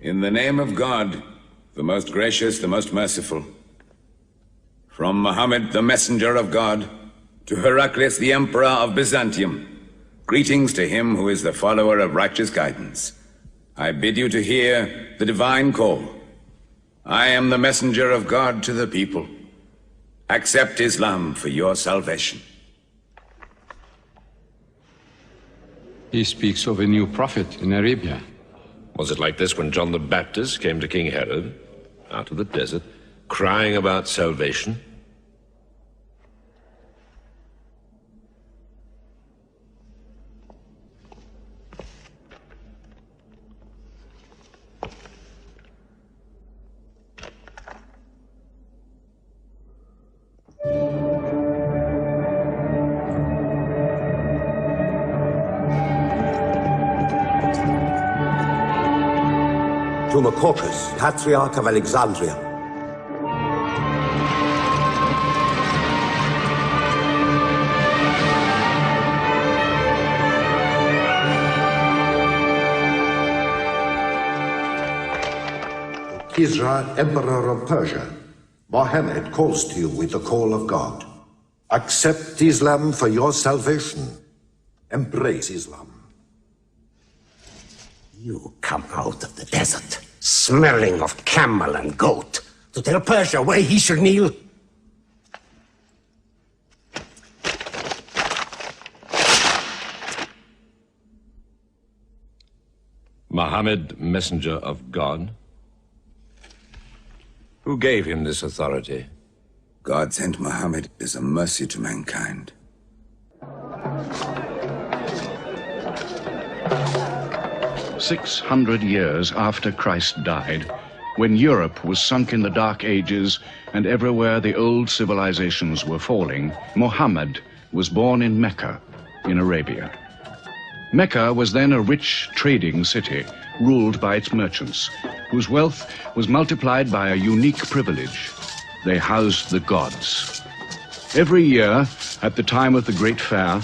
In the name of God, the most gracious, the most merciful. From Muhammad, the messenger of God, to Heraclius, the emperor of Byzantium, greetings to him who is the follower of righteous guidance. I bid you to hear the divine call. I am the messenger of God to the people. Accept Islam for your salvation. He speaks of a new prophet in Arabia. Was it like this when John the Baptist came to King Herod, out of the desert, crying about salvation? To Macaucus, Patriarch of Alexandria. Kisra, Emperor of Persia, Muhammad calls to you with the call of God. Accept Islam for your salvation. Embrace Islam. You come out of the desert, smelling of camel and goat, to tell Persia where he should kneel? Muhammad, messenger of God? Who gave him this authority? God sent Muhammad as a mercy to mankind. 600 years after Christ died, when Europe was sunk in the Dark Ages and everywhere the old civilizations were falling, Muhammad was born in Mecca, in Arabia. Mecca was then a rich trading city ruled by its merchants, whose wealth was multiplied by a unique privilege. They housed the gods. Every year, at the time of the Great Fair,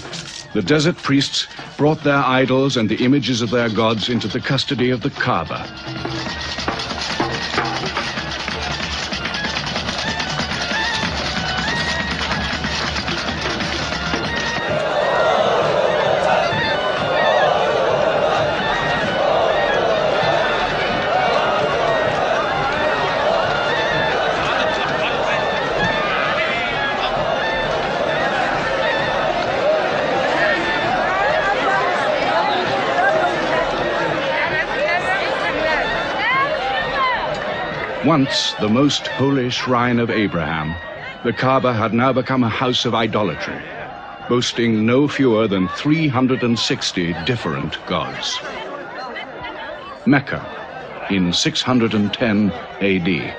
the desert priests brought their idols and the images of their gods into the custody of the Kaaba. Once the most holy shrine of Abraham, the Kaaba had now become a house of idolatry, boasting no fewer than 360 different gods. Mecca, in 610 AD.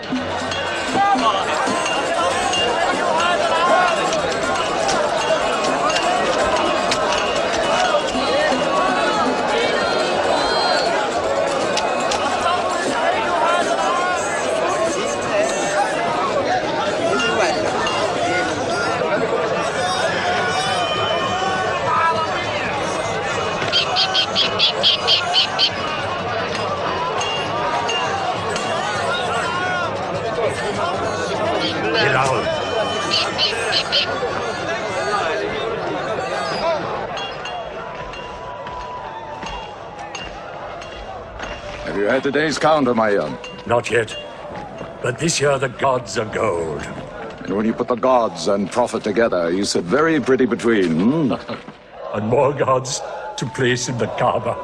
Have you had today's counter, my young? Not yet. But this year the gods are gold. And when you put the gods and prophet together, you sit very pretty between, And more gods to place in the Kaaba.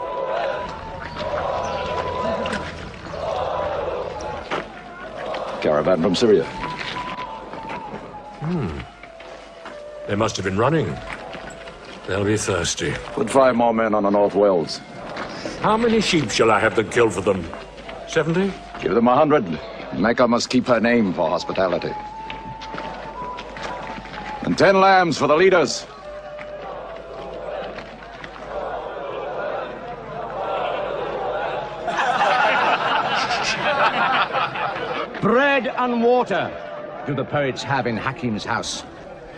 Caravan from Syria. They must have been running. They'll be thirsty. Put 5 more men on the North Wells. How many sheep shall I have them kill for them? 70? Give them 100. Mecca must keep her name for hospitality. And 10 lambs for the leaders. Bread and water do the poets have in Hakim's house,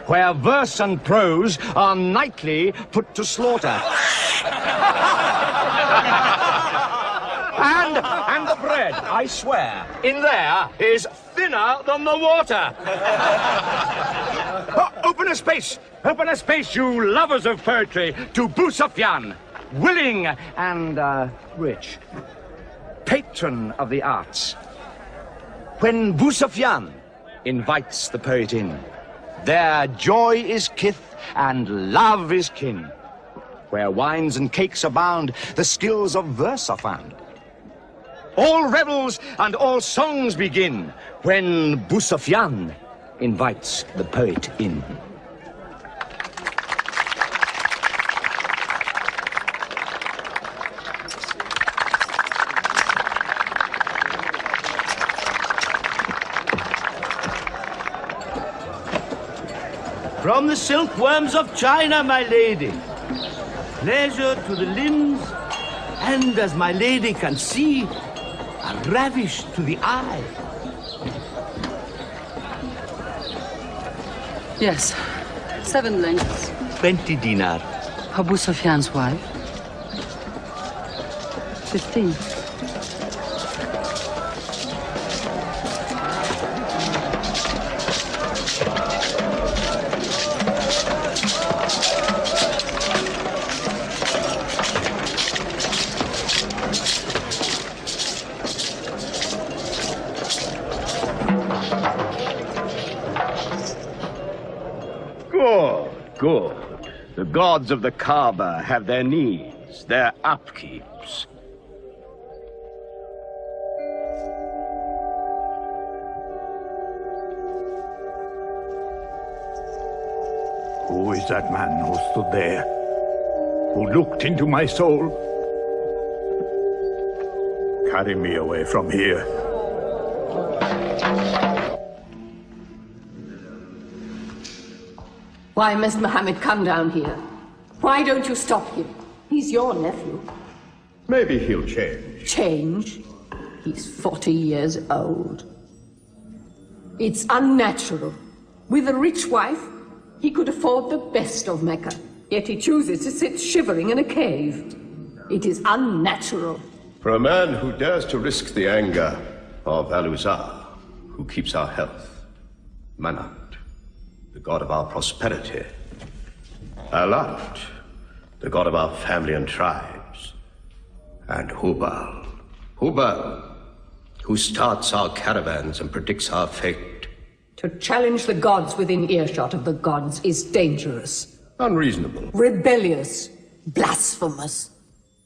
where verse and prose are nightly put to slaughter. And the bread, I swear, in there is thinner than the water. Oh, open a space, you lovers of poetry, to Boussoufyan, willing and rich, patron of the arts. When Boussoufyan invites the poet in, there joy is kith and love is kin. Where wines and cakes abound, the skills of verse are found. All revels and all songs begin when Boussoufyan invites the poet in. From the silkworms of China, my lady. Pleasure to the limbs, and as my lady can see, a ravish to the eye. Yes, 7 lengths. 20 dinar. Abu Sufyan's wife. 15. Good. The gods of the Kaaba have their needs, their upkeeps. Who is that man who stood there? Who looked into my soul? Carry me away from here. Why must Muhammad come down here? Why don't you stop him? He's your nephew. Maybe he'll change. Change? He's 40 years old. It's unnatural. With a rich wife, he could afford the best of Mecca. Yet he chooses to sit shivering in a cave. It is unnatural. For a man who dares to risk the anger of Al-Uzza, who keeps our health, Manat, the god of our prosperity, Alat, the god of our family and tribes, and Hubal, who starts our caravans and predicts our fate. To challenge the gods within earshot of the gods is dangerous. Unreasonable. Rebellious. Blasphemous.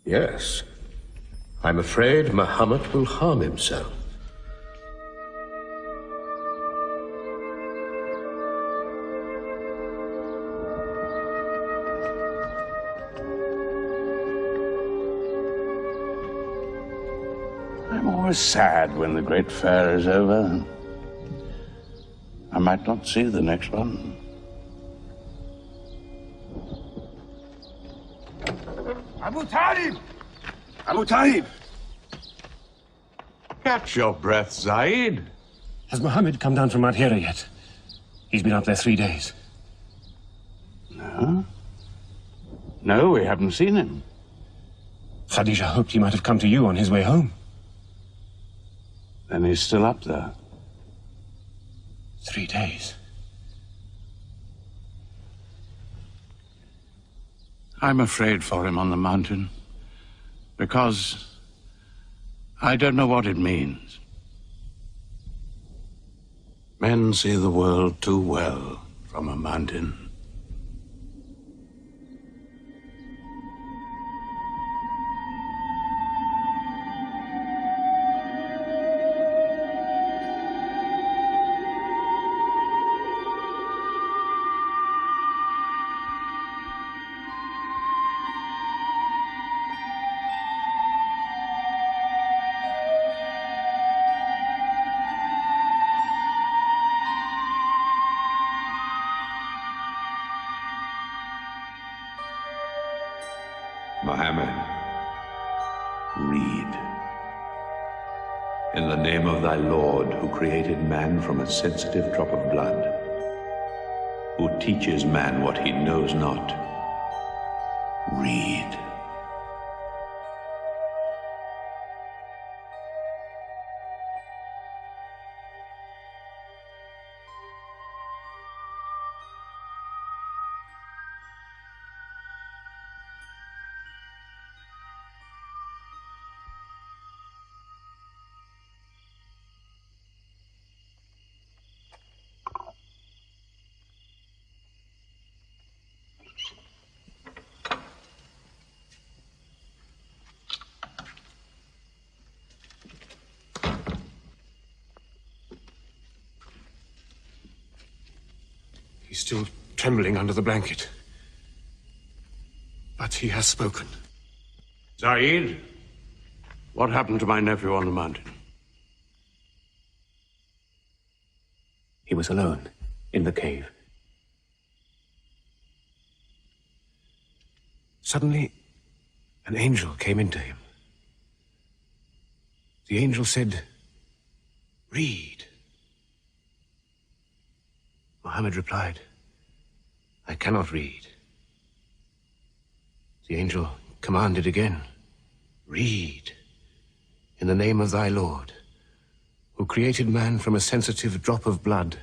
Yes. I'm afraid Muhammad will harm himself. I'm always sad when the great fair is over. I might not see the next one. Abu Talib! Abu Talib! Catch your breath, Zaid. Has Muhammad come down from Mount Hira yet? He's been up there 3 days. No? No, we haven't seen him. Khadija hoped he might have come to you on his way home. Then he's still up there. 3 days. I'm afraid for him on the mountain, because I don't know what it means. Men see the world too well from a mountain. Muhammad, read. In the name of thy Lord, who created man from a sensitive drop of blood, who teaches man what he knows not, read. He's still trembling under the blanket. But he has spoken. Zaid, what happened to my nephew on the mountain? He was alone in the cave. Suddenly, an angel came into him. The angel said, "Read." Muhammad replied, "I cannot read." The angel commanded again, "Read, in the name of thy Lord, who created man from a sensitive drop of blood,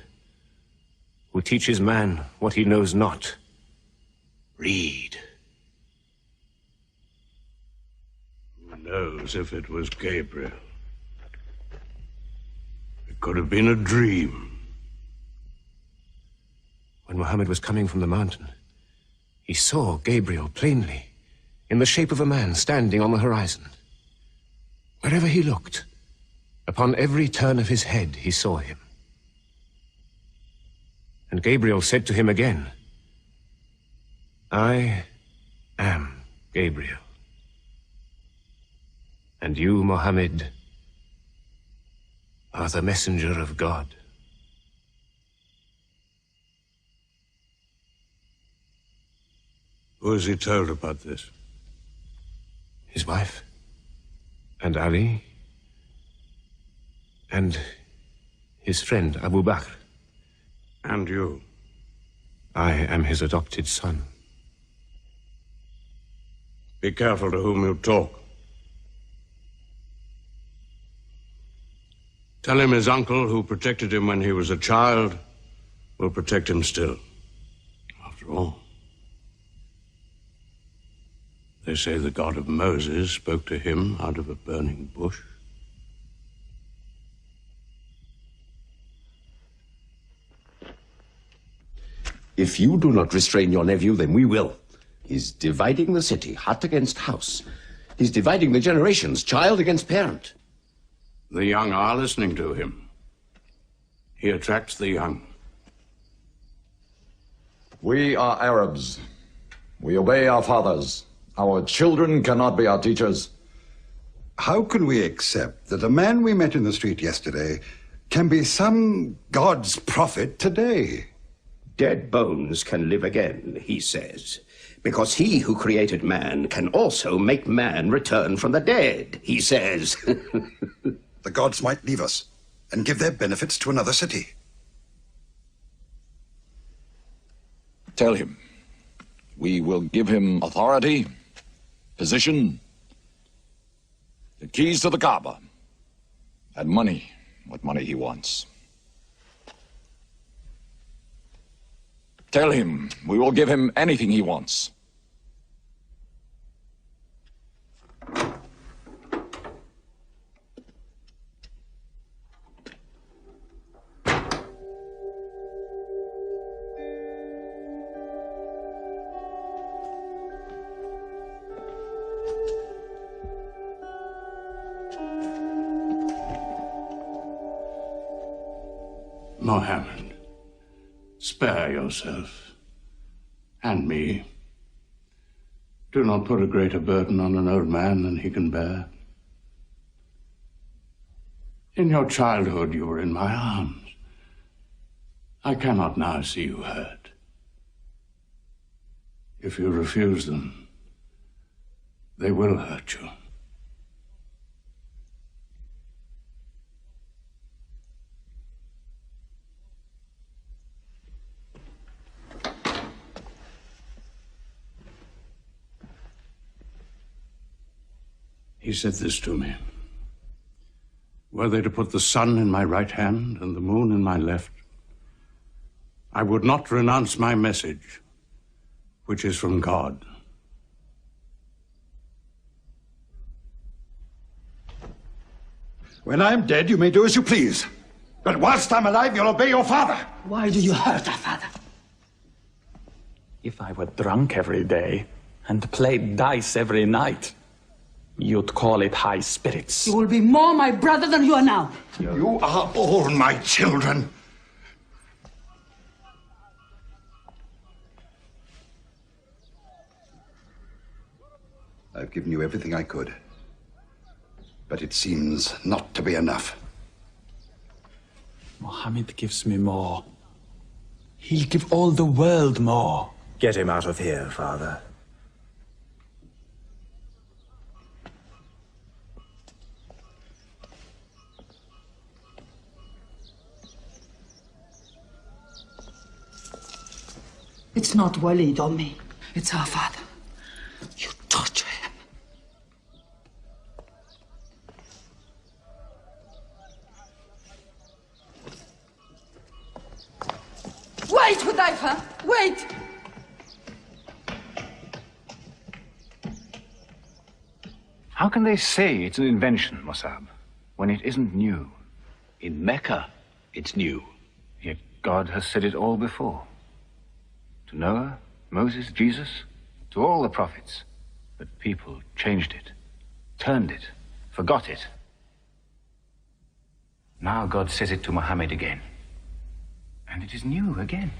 who teaches man what he knows not. Read." Who knows if it was Gabriel? It could have been a dream. When Muhammad was coming from the mountain, he saw Gabriel plainly, in the shape of a man standing on the horizon. Wherever he looked, upon every turn of his head, he saw him. And Gabriel said to him again, "I am Gabriel. And you, Muhammad, are the messenger of God." Who has he told about this? His wife, and Ali, and his friend Abu Bakr. And you? I am his adopted son. Be careful to whom you talk. Tell him his uncle, who protected him when he was a child, will protect him still. After all, they say the God of Moses spoke to him out of a burning bush. If you do not restrain your nephew, then we will. He's dividing the city, hut against house. He's dividing the generations, child against parent. The young are listening to him. He attracts the young. We are Arabs. We obey our fathers. Our children cannot be our teachers. How can we accept that a man we met in the street yesterday can be some God's prophet today? Dead bones can live again, he says, because he who created man can also make man return from the dead, he says. The gods might leave us and give their benefits to another city. Tell him we will give him authority, position, the keys to the Kaaba, and money, what money he wants. Tell him we will give him anything he wants. Muhammad, spare yourself, and me. Do not put a greater burden on an old man than he can bear. In your childhood, you were in my arms. I cannot now see you hurt. If you refuse them, they will hurt you. He said this to me. Were they to put the sun in my right hand and the moon in my left, I would not renounce my message, which is from God. When I'm dead, you may do as you please. But whilst I'm alive, you'll obey your father. Why do you hurt our father? If I were drunk every day and played dice every night, you'd call it high spirits. You will be more my brother than you are now. You are all my children. I've given you everything I could. But it seems not to be enough. Muhammad gives me more. He'll give all the world more. Get him out of here, Father. It's not Walid or me. It's our father. You torture him. Wait, Hudayfa! Wait! How can they say it's an invention, Mossab, when it isn't new? In Mecca, it's new. Yet God has said it all before. To Noah, Moses, Jesus, to all the prophets. But people changed it, turned it, forgot it. Now God says it to Muhammad again. And it is new again.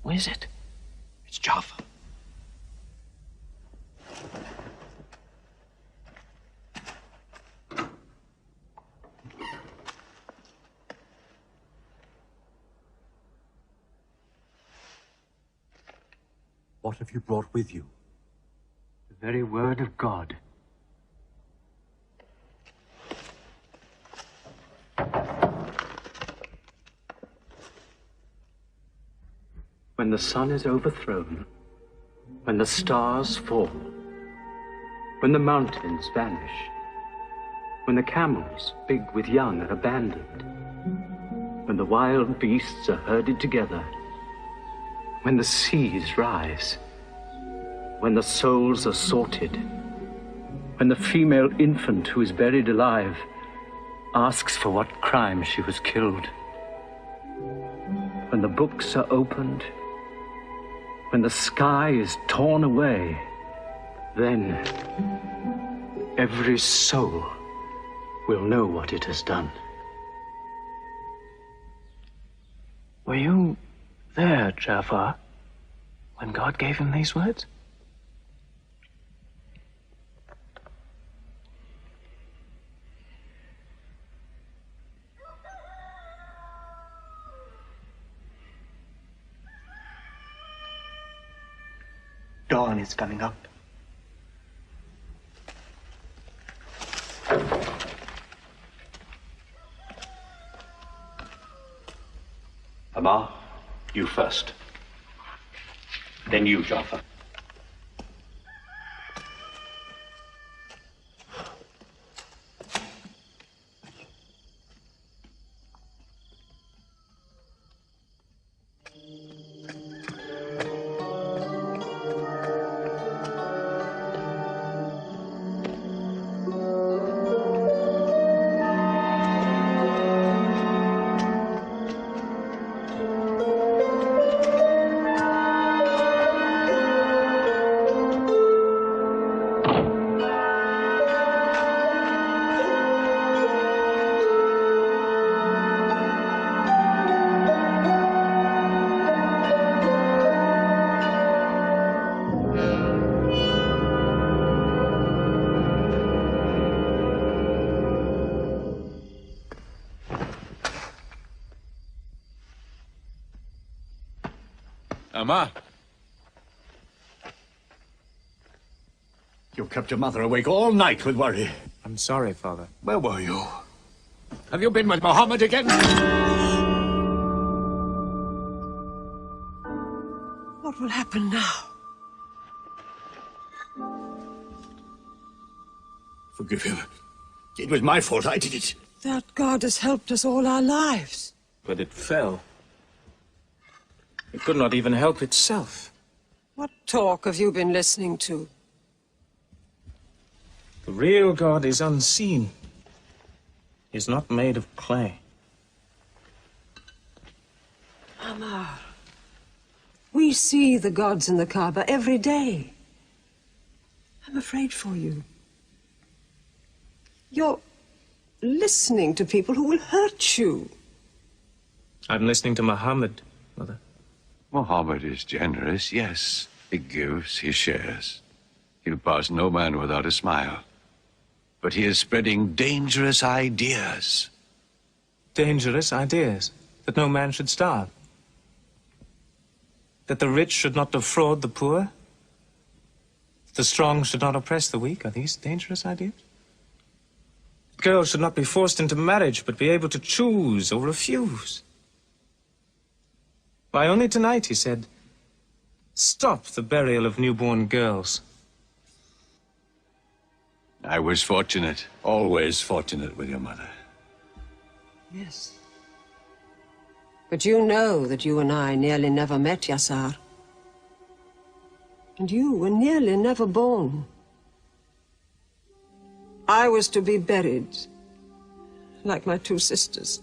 What is it? It's Jaffa. What have you brought with you? The very word of God. When the sun is overthrown, when the stars fall, when the mountains vanish, when the camels, big with young, are abandoned, when the wild beasts are herded together, when the seas rise, when the souls are sorted, when the female infant who is buried alive asks for what crime she was killed, when the books are opened, when the sky is torn away, then every soul will know what it has done. Were you there, Jafar, when God gave him these words? Dawn is coming up. Amar, you first. Then you, Jafar. Amar. You kept your mother awake all night with worry. I'm sorry, Father. Where were you? Have you been with Muhammad again? What will happen now? Forgive him. It was my fault. I did it. That God has helped us all our lives. But it fell. It could not even help itself. What talk have you been listening to? The real God is unseen. He is not made of clay. Amar, we see the gods in the Kaaba every day. I'm afraid for you. You're listening to people who will hurt you. I'm listening to Muhammad, Mother. Muhammad is generous, yes. He gives, he shares. He'll pass no man without a smile. But he is spreading dangerous ideas. Dangerous ideas? That no man should starve? That the rich should not defraud the poor? That the strong should not oppress the weak? Are these dangerous ideas? Girls should not be forced into marriage, but be able to choose or refuse. Why, only tonight he said, stop the burial of newborn girls. I was fortunate, always fortunate with your mother. Yes. But you know that you and I nearly never met, Yassar. And you were nearly never born. I was to be buried, like my two sisters.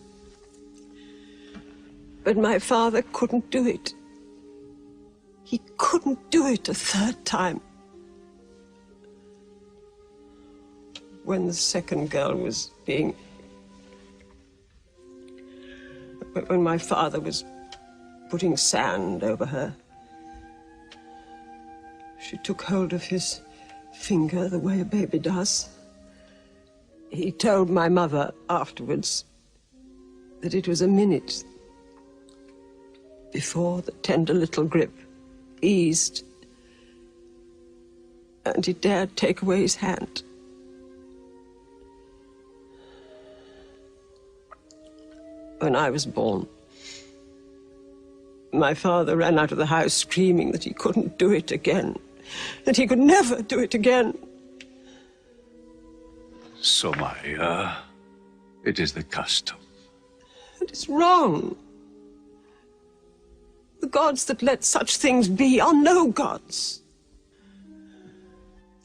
But my father couldn't do it. He couldn't do it a third time. When the second girl was being... When my father was putting sand over her, she took hold of his finger the way a baby does. He told my mother afterwards that it was a minute before the tender little grip eased and he dared take away his hand. When I was born, my father ran out of the house screaming that he couldn't do it again, that he could never do it again. Somaya, it is the custom. And it's wrong. The gods that let such things be are no gods.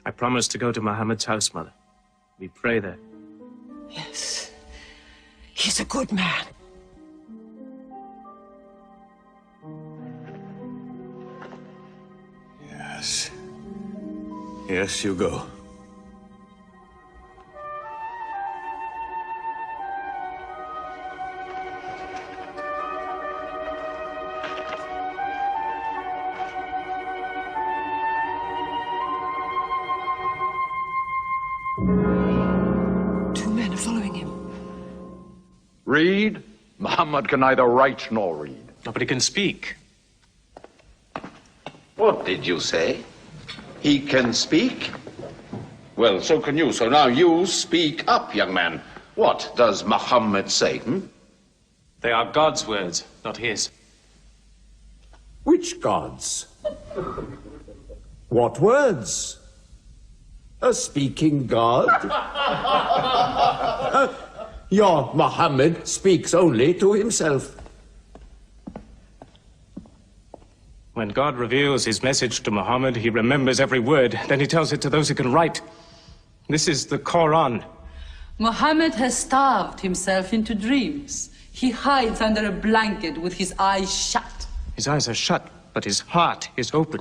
I promised to go to Muhammad's house, Mother. We pray there. Yes. He's a good man. Yes. Yes, you go. Two men are following him. Read? Muhammad can neither write nor read. No, but he can speak. What did you say? He can speak? Well, so can you. So now you speak up, young man. What does Muhammad say, They are God's words, not his. Which gods? What words? A speaking God? Your Muhammad speaks only to himself. When God reveals his message to Muhammad, he remembers every word. Then he tells it to those who can write. This is the Quran. Muhammad has starved himself into dreams. He hides under a blanket with his eyes shut. His eyes are shut, but his heart is open.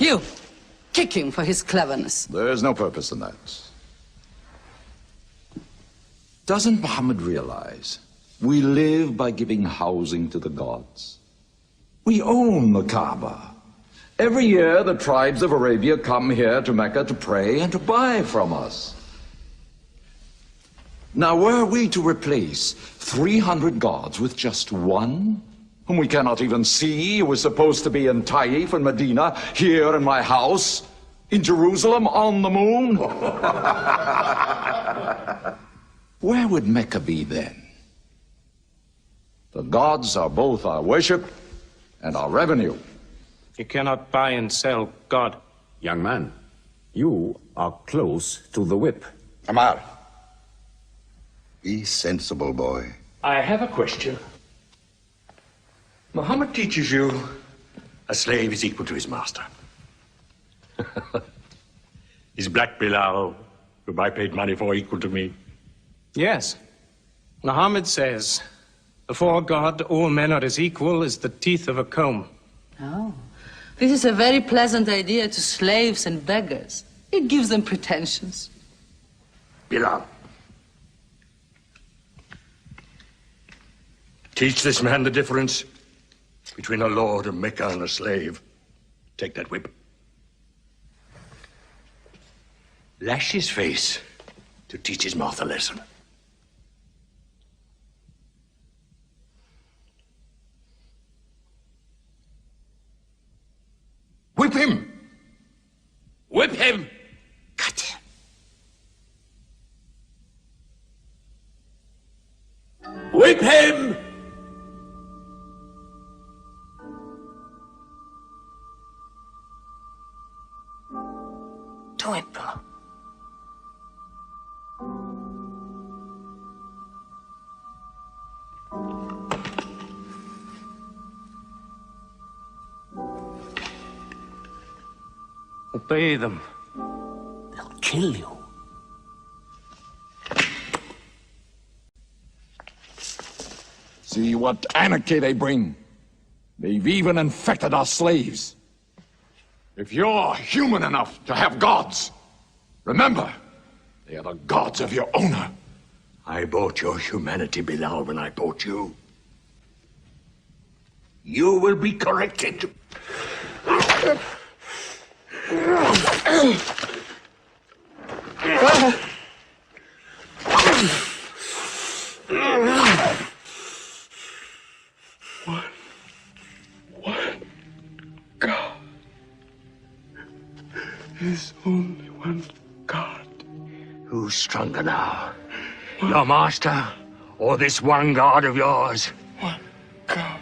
You, kick him for his cleverness. There's no purpose in that. Doesn't Muhammad realize we live by giving housing to the gods? We own the Kaaba. Every year, the tribes of Arabia come here to Mecca to pray and to buy from us. Now, were we to replace 300 gods with just one, whom we cannot even see, who is supposed to be in Taif and Medina, here in my house, in Jerusalem, on the moon? Where would Mecca be then? The gods are both our worship and our revenue. You cannot buy and sell God. Young man, you are close to the whip. Amar, be sensible, boy. I have a question. Muhammad teaches you a slave is equal to his master. Is Black Bilal, whom I paid money for, equal to me? Yes. Muhammad says, before God, all men are as equal as the teeth of a comb. Oh, this is a very pleasant idea to slaves and beggars. It gives them pretensions. Bilal, teach this man the difference. between a lord of Mecca and a slave. Take that whip. Lash his face to teach his mouth a lesson. Whip him! Whip him! Cut him! Whip him! Do it, bro. Obey them. They'll kill you. See what anarchy they bring. They've even infected our slaves. If you're human enough to have gods, remember, they are the gods of your owner. I bought your humanity, Bilal, when I bought you. You will be corrected. There's only one God. Who's stronger now? Your master, or this one God of yours? One God.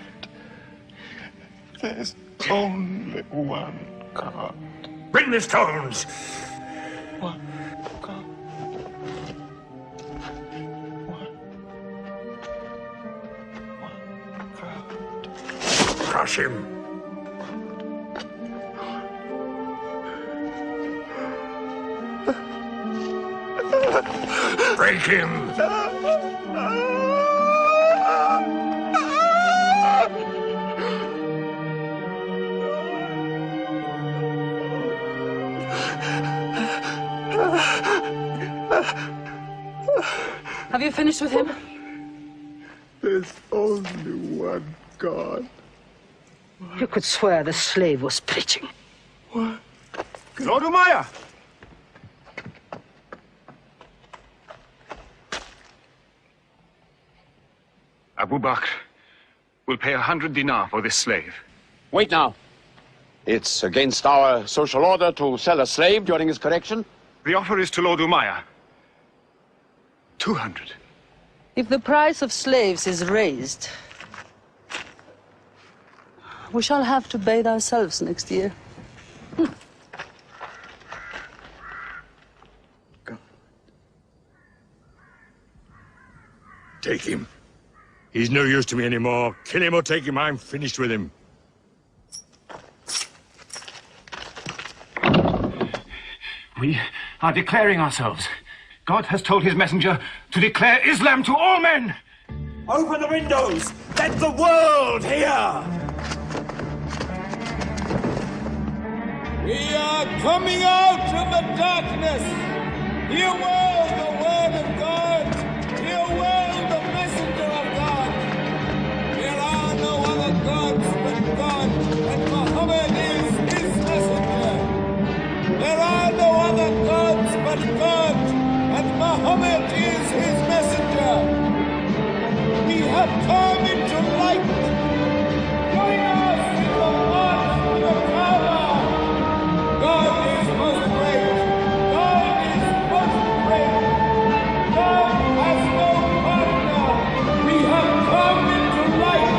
There's only one God. Bring the stones! One God. One God. Crush him! Break him! Have you finished with him? There's only one God. You could swear the slave was preaching. What? Lord Umayyah! Abu Bakr will pay 100 dinar for this slave. Wait now. It's against our social order to sell a slave during his correction. The offer is to Lord Umayyah. 200. If the price of slaves is raised, we shall have to bathe ourselves next year. Take him. He's no use to me anymore. Kill him or take him. I'm finished with him. We are declaring ourselves. God has told his messenger to declare Islam to all men. Open the windows! Let the world hear! We are coming out of the darkness. Hear well the word of God. Hear well the messenger of God. There are no other gods but God, and Muhammad is his messenger. There are no other gods but God, and Muhammad is his messenger. We have come into light. Join us in the march to the Kaaba. God is most great. God is most great. God has no partner. We have come into light.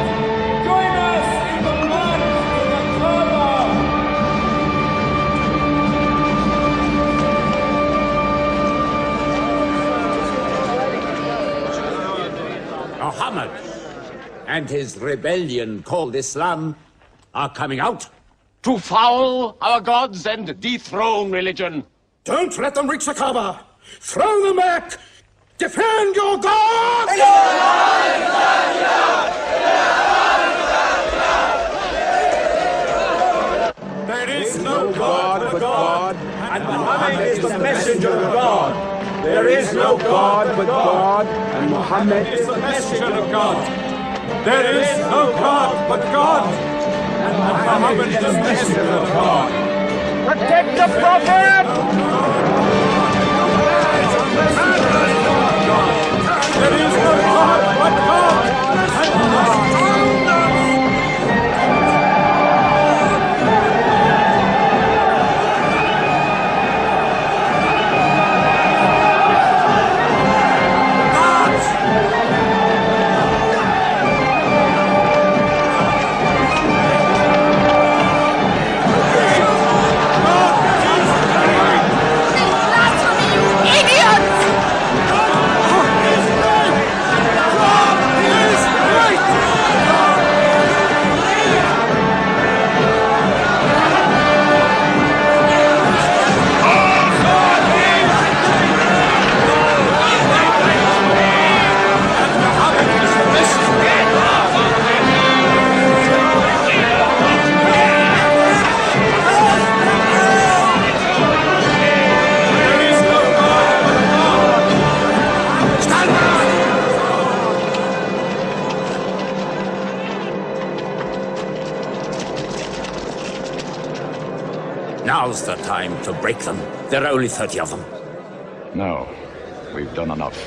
Join us in the march to the Kaaba. Muhammad and his rebellion called Islam are coming out to foul our gods and dethrone religion. Don't let them reach the Kaaba! Throw them back! Defend your God! There is no God but God, and Muhammad is the messenger of God. There is no God but God, and Muhammad is the messenger of God. There is no God but God, Muhammad is the messenger of God. Protect the prophet! There is no God but God. Now's the time to break them. There are only 30 of them. No, we've done enough.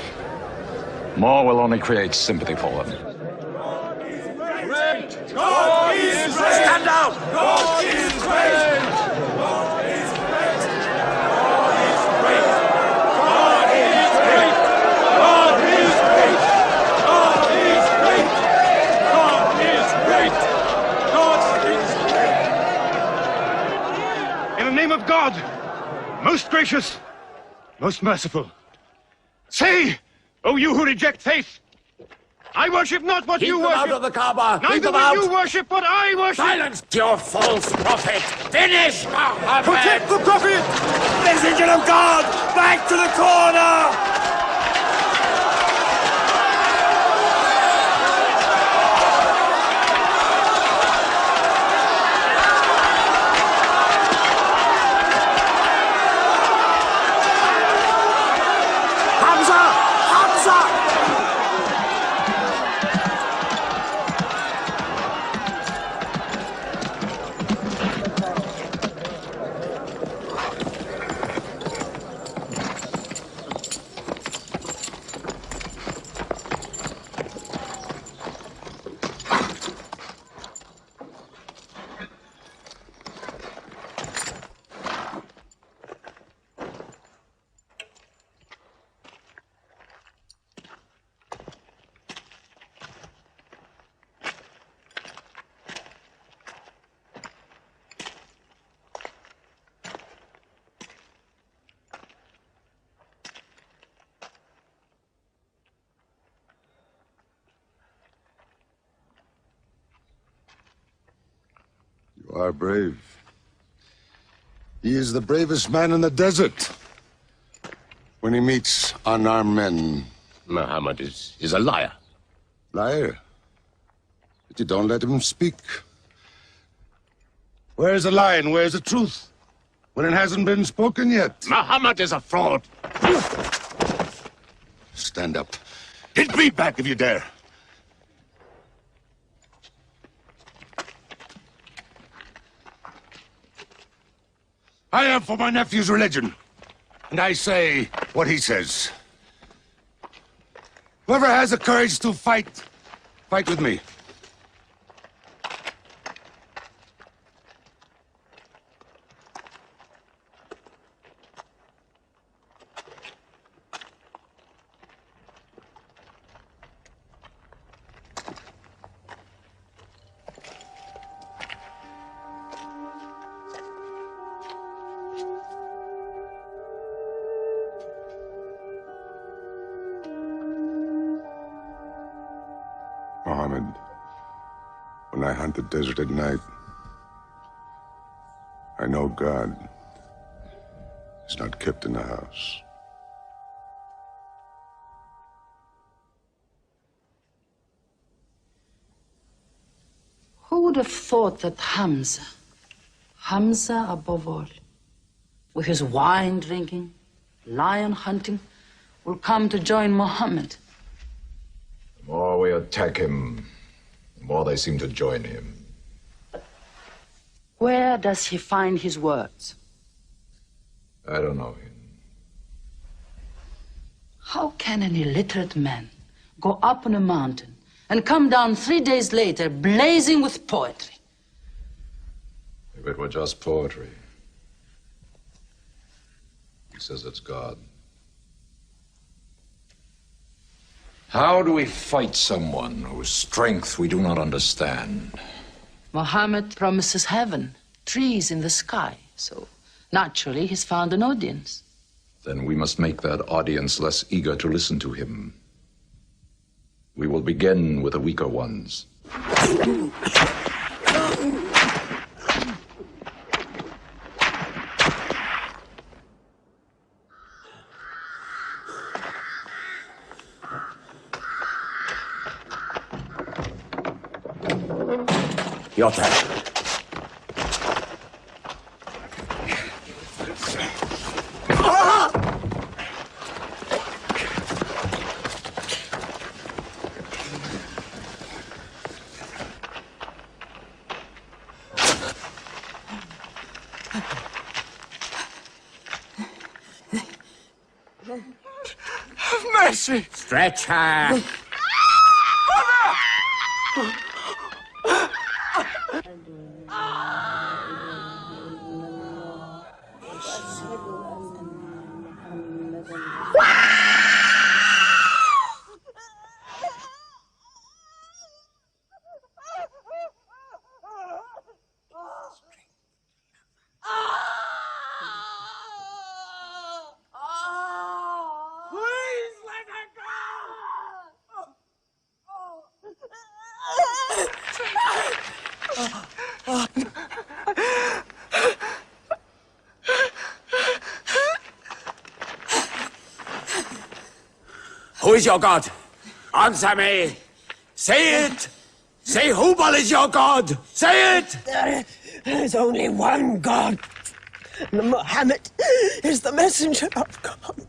More will only create sympathy for them. God is great! Stand down! God is great! God is great! God is great! God is great! God is great! God is great! God is great! God is great! In the name of God, most gracious, most merciful, say, O you who reject faith, I worship not what you worship. Keep them out of the Kaaba. Neither will you worship what I worship. Silence your false prophet. Finish Muhammad. Protect the prophet. Messenger of God, back to the corner. You are brave. He is the bravest man in the desert. When he meets unarmed men... Muhammad is a liar. Liar? But you don't let him speak. Where's the lie and where's the truth? When it hasn't been spoken yet. Muhammad is a fraud. Stand up. Hit me back if you dare. I am for my nephew's religion, and I say what he says. Whoever has the courage to fight, fight with me. Muhammad, when I hunt the desert at night, I know God is not kept in the house. Who would have thought that Hamza above all, with his wine drinking, lion hunting, will come to join Muhammad? The more we attack him, the more they seem to join him. Where does he find his words? I don't know. How can an illiterate man go up on a mountain and come down 3 days later blazing with poetry? If it were just poetry. He says it's God. How do we fight someone whose strength we do not understand? Muhammad promises heaven, trees in the sky, so naturally he's found an audience. Then we must make that audience less eager to listen to him. We will begin with the weaker ones. Your turn. Have mercy! Stretch her! Please let her Who is your god? Answer me! Say it! Say Hubal is your god! Say it! There is only one God. Muhammad is the messenger of God.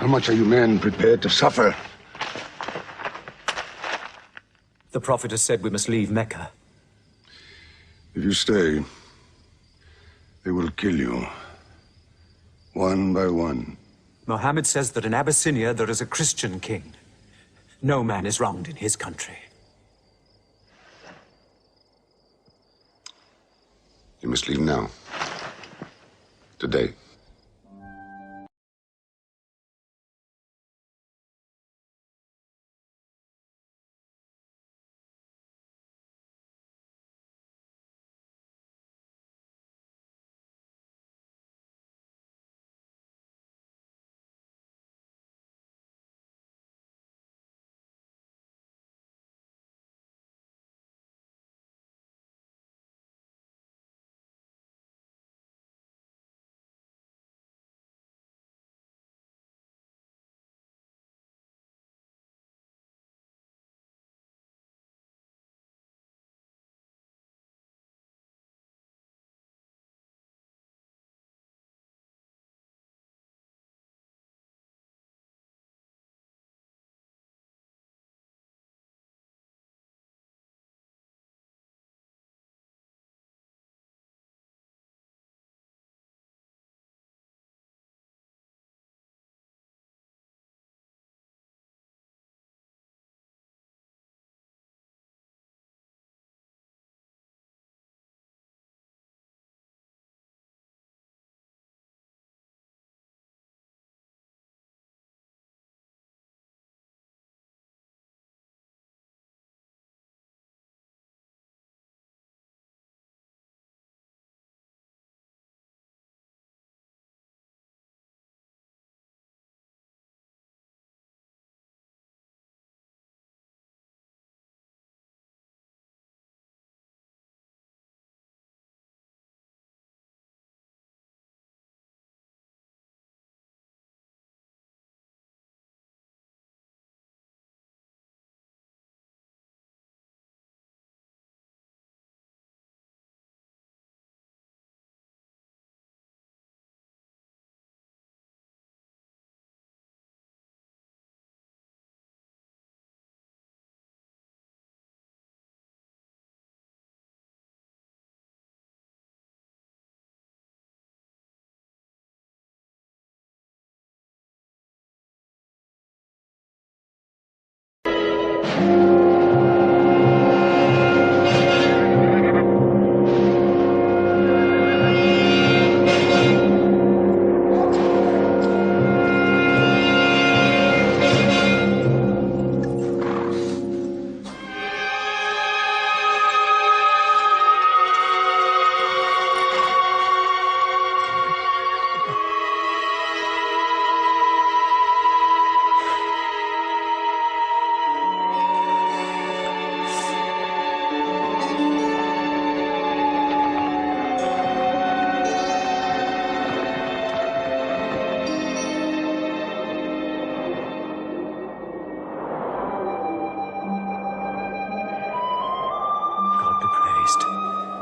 How much are you men prepared to suffer The Prophet has said we must leave Mecca. If you stay, they will kill you. One by one. Muhammad says that in Abyssinia there is a Christian king. No man is wronged in his country. You must leave now. Today.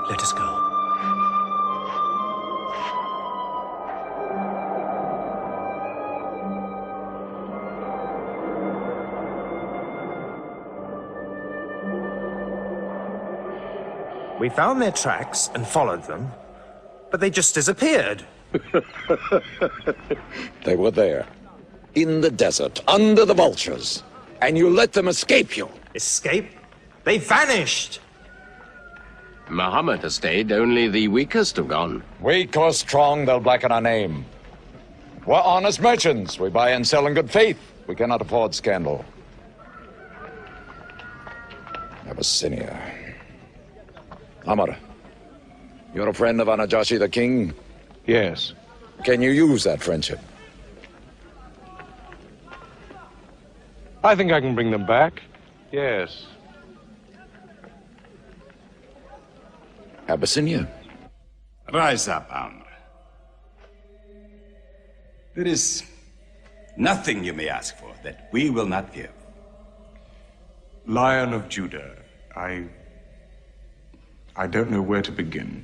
Let us go. We found their tracks and followed them, but they just disappeared. They were there, in the desert, under the vultures, and you let them escape you. Escape? They vanished! Muhammad has stayed, only the weakest have gone. Weak or strong, they'll blacken our name. We're honest merchants. We buy and sell in good faith. We cannot afford scandal. Abyssinia. Amr, you're a friend of Anajashi the king? Yes. Can you use that friendship? I think I can bring them back. Yes. Abyssinia. Rise up, Amr. There is nothing you may ask for that we will not give. Lion of Judah, I don't know where to begin.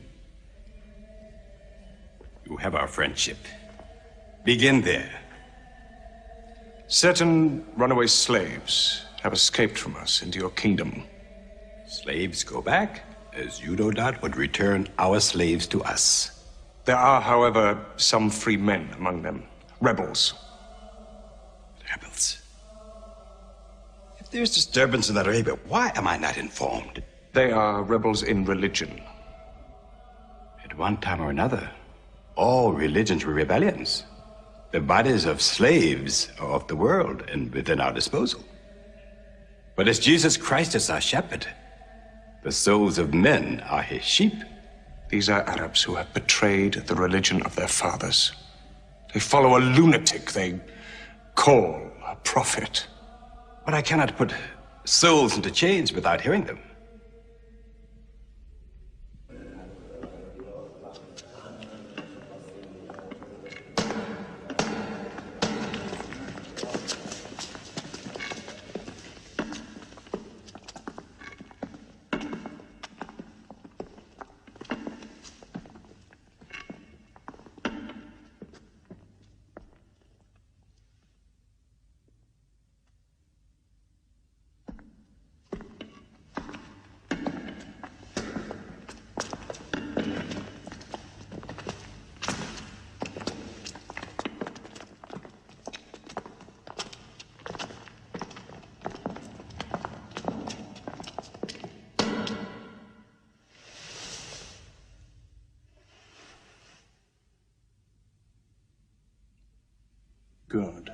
You have our friendship. Begin there. Certain runaway slaves have escaped from us into your kingdom. Slaves go back, as you no doubt would return our slaves to us. There are, however, some free men among them. Rebels. Rebels? If there's disturbance in Arabia, why am I not informed? They are rebels in religion. At one time or another, all religions were rebellions. The bodies of slaves are of the world and within our disposal. But as Jesus Christ is our shepherd, the souls of men are his sheep. These are Arabs who have betrayed the religion of their fathers. They follow a lunatic they call a prophet. But I cannot put souls into chains without hearing them. Good.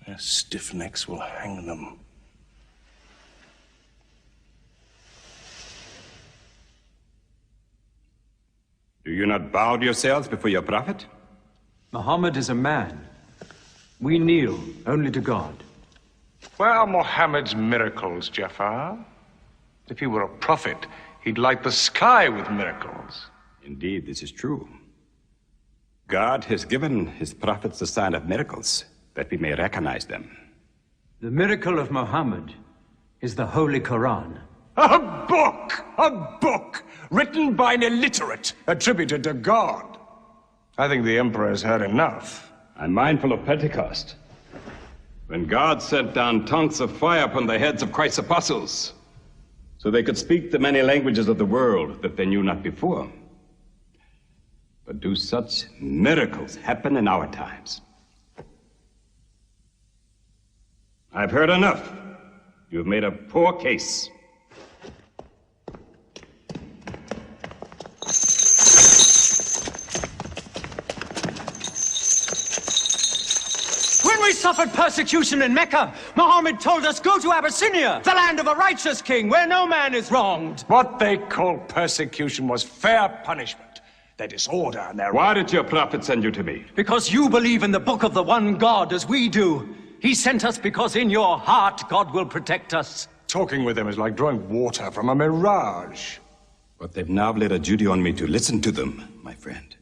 Their stiff necks will hang them. Do you not bow yourselves before your prophet? Muhammad is a man. We kneel only to God. Where are Muhammad's miracles, Jafar? If he were a prophet, he'd light the sky with miracles. Indeed, this is true. God has given his prophets the sign of miracles, that we may recognize them. The miracle of Muhammad is the Holy Quran. A book! A book! Written by an illiterate, attributed to God. I think the Emperor has heard enough. I'm mindful of Pentecost, when God sent down tongues of fire upon the heads of Christ's apostles, so they could speak the many languages of the world that they knew not before. But do such miracles happen in our times? I've heard enough. You've made a poor case. When we suffered persecution in Mecca, Muhammad told us, go to Abyssinia, the land of a righteous king, where no man is wronged. What they called persecution was fair punishment. Their disorder and their... Why did your prophet send you to me? Because you believe in the book of the one God as we do. He sent us because in your heart God will protect us. Talking with them is like drawing water from a mirage. But they've now laid a duty on me to listen to them, my friend.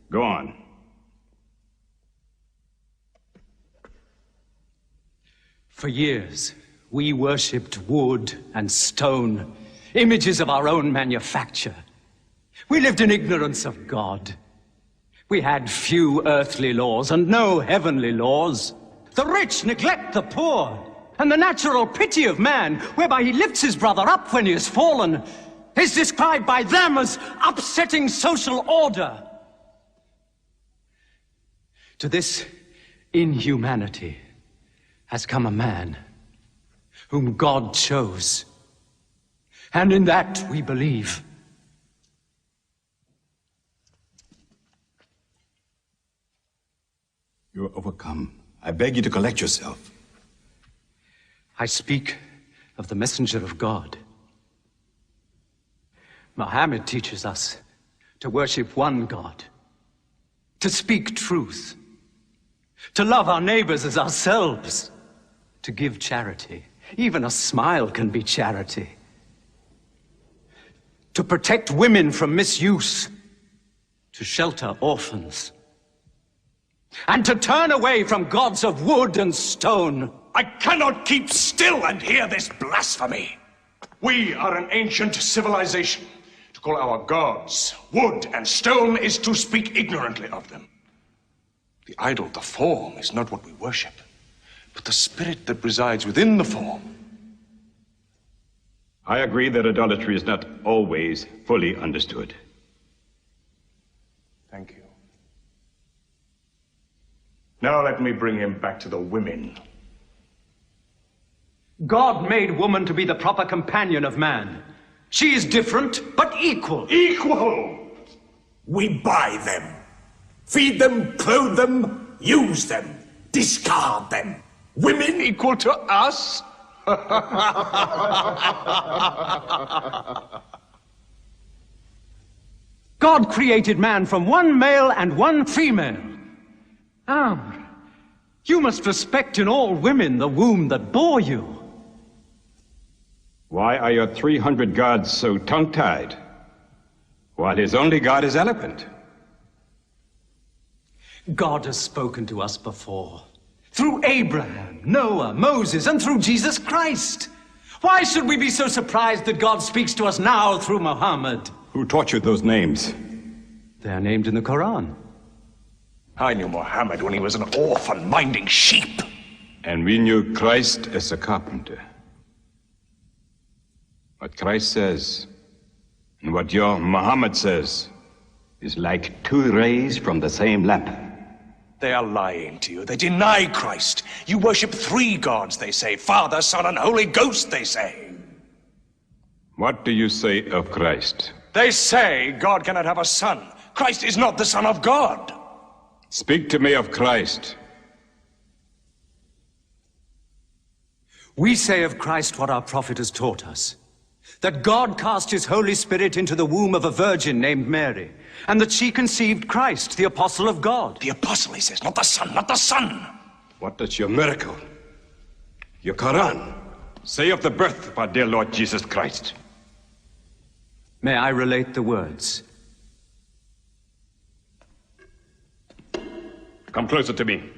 Go on. For years, we worshipped wood and stone, images of our own manufacture. We lived in ignorance of God. We had few earthly laws and no heavenly laws. The rich neglect the poor, and the natural pity of man, whereby he lifts his brother up when he has fallen, is described by them as upsetting social order. To this inhumanity has come a man whom God chose. And in that we believe. You're overcome. I beg you to collect yourself. I speak of the messenger of God. Muhammad teaches us to worship one God, to speak truth, to love our neighbors as ourselves, to give charity. Even a smile can be charity. To protect women from misuse, to shelter orphans, and to turn away from gods of wood and stone. I cannot keep still and hear this blasphemy. We are an ancient civilization. To call our gods wood and stone is to speak ignorantly of them. The idol, the form, is not what we worship, but the spirit that resides within the form. I agree that idolatry is not always fully understood. Thank you. Now let me bring him back to the women. God made woman to be the proper companion of man. She is different, but equal. Equal! We buy them. Feed them, clothe them, use them, discard them. Women equal to us? God created man from one male and one female. You must respect in all women the womb that bore you. Why are your 300 gods so tongue-tied, while his only god is eloquent? God has spoken to us before, through Abraham, Noah, Moses, and through Jesus Christ. Why should we be so surprised that God speaks to us now through Muhammad? Who taught you those names? They are named in the Quran. I knew Muhammad when he was an orphan minding sheep. And we knew Christ as a carpenter. What Christ says, and what your Muhammad says, is like two rays from the same lamp. They are lying to you. They deny Christ. You worship three gods, they say. Father, Son, and Holy Ghost, they say. What do you say of Christ? They say God cannot have a son. Christ is not the Son of God. Speak to me of Christ. We say of Christ what our prophet has taught us. That God cast his Holy Spirit into the womb of a virgin named Mary, and that she conceived Christ, the apostle of God. The apostle, he says, not the son, not the son. What does your miracle, your Quran, say of the birth of our dear Lord Jesus Christ? May I relate the words? Come closer to me.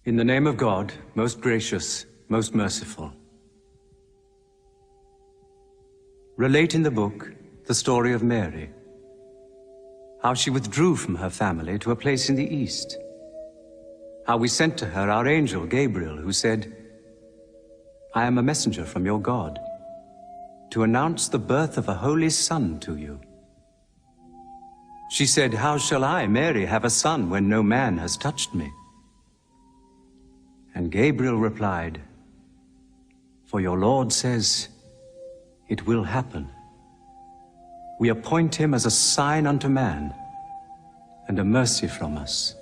In the name of God, most gracious, most merciful. Relate in the book the story of Mary, how she withdrew from her family to a place in the east, how we sent to her our angel Gabriel, who said, I am a messenger from your God, to announce the birth of a holy son to you. She said, how shall I, Mary, have a son when no man has touched me? And Gabriel replied, for your Lord says, it will happen. We appoint him as a sign unto man, and a mercy from us.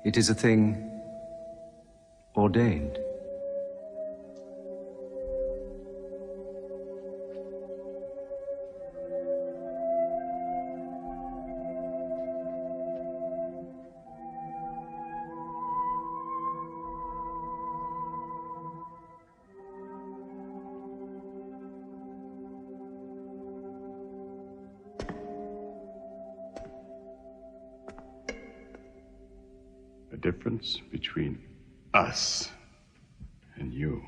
It is a thing ordained. The difference between us and you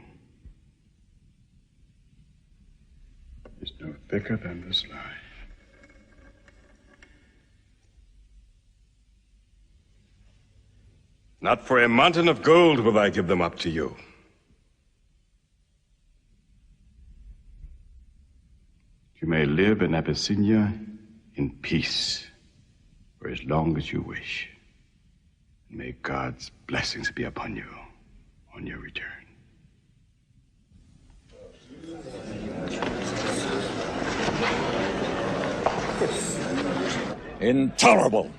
is no thicker than this lie. Not for a mountain of gold will I give them up to you. You may live in Abyssinia in peace for as long as you wish. May God's blessings be upon you on your return. Intolerable.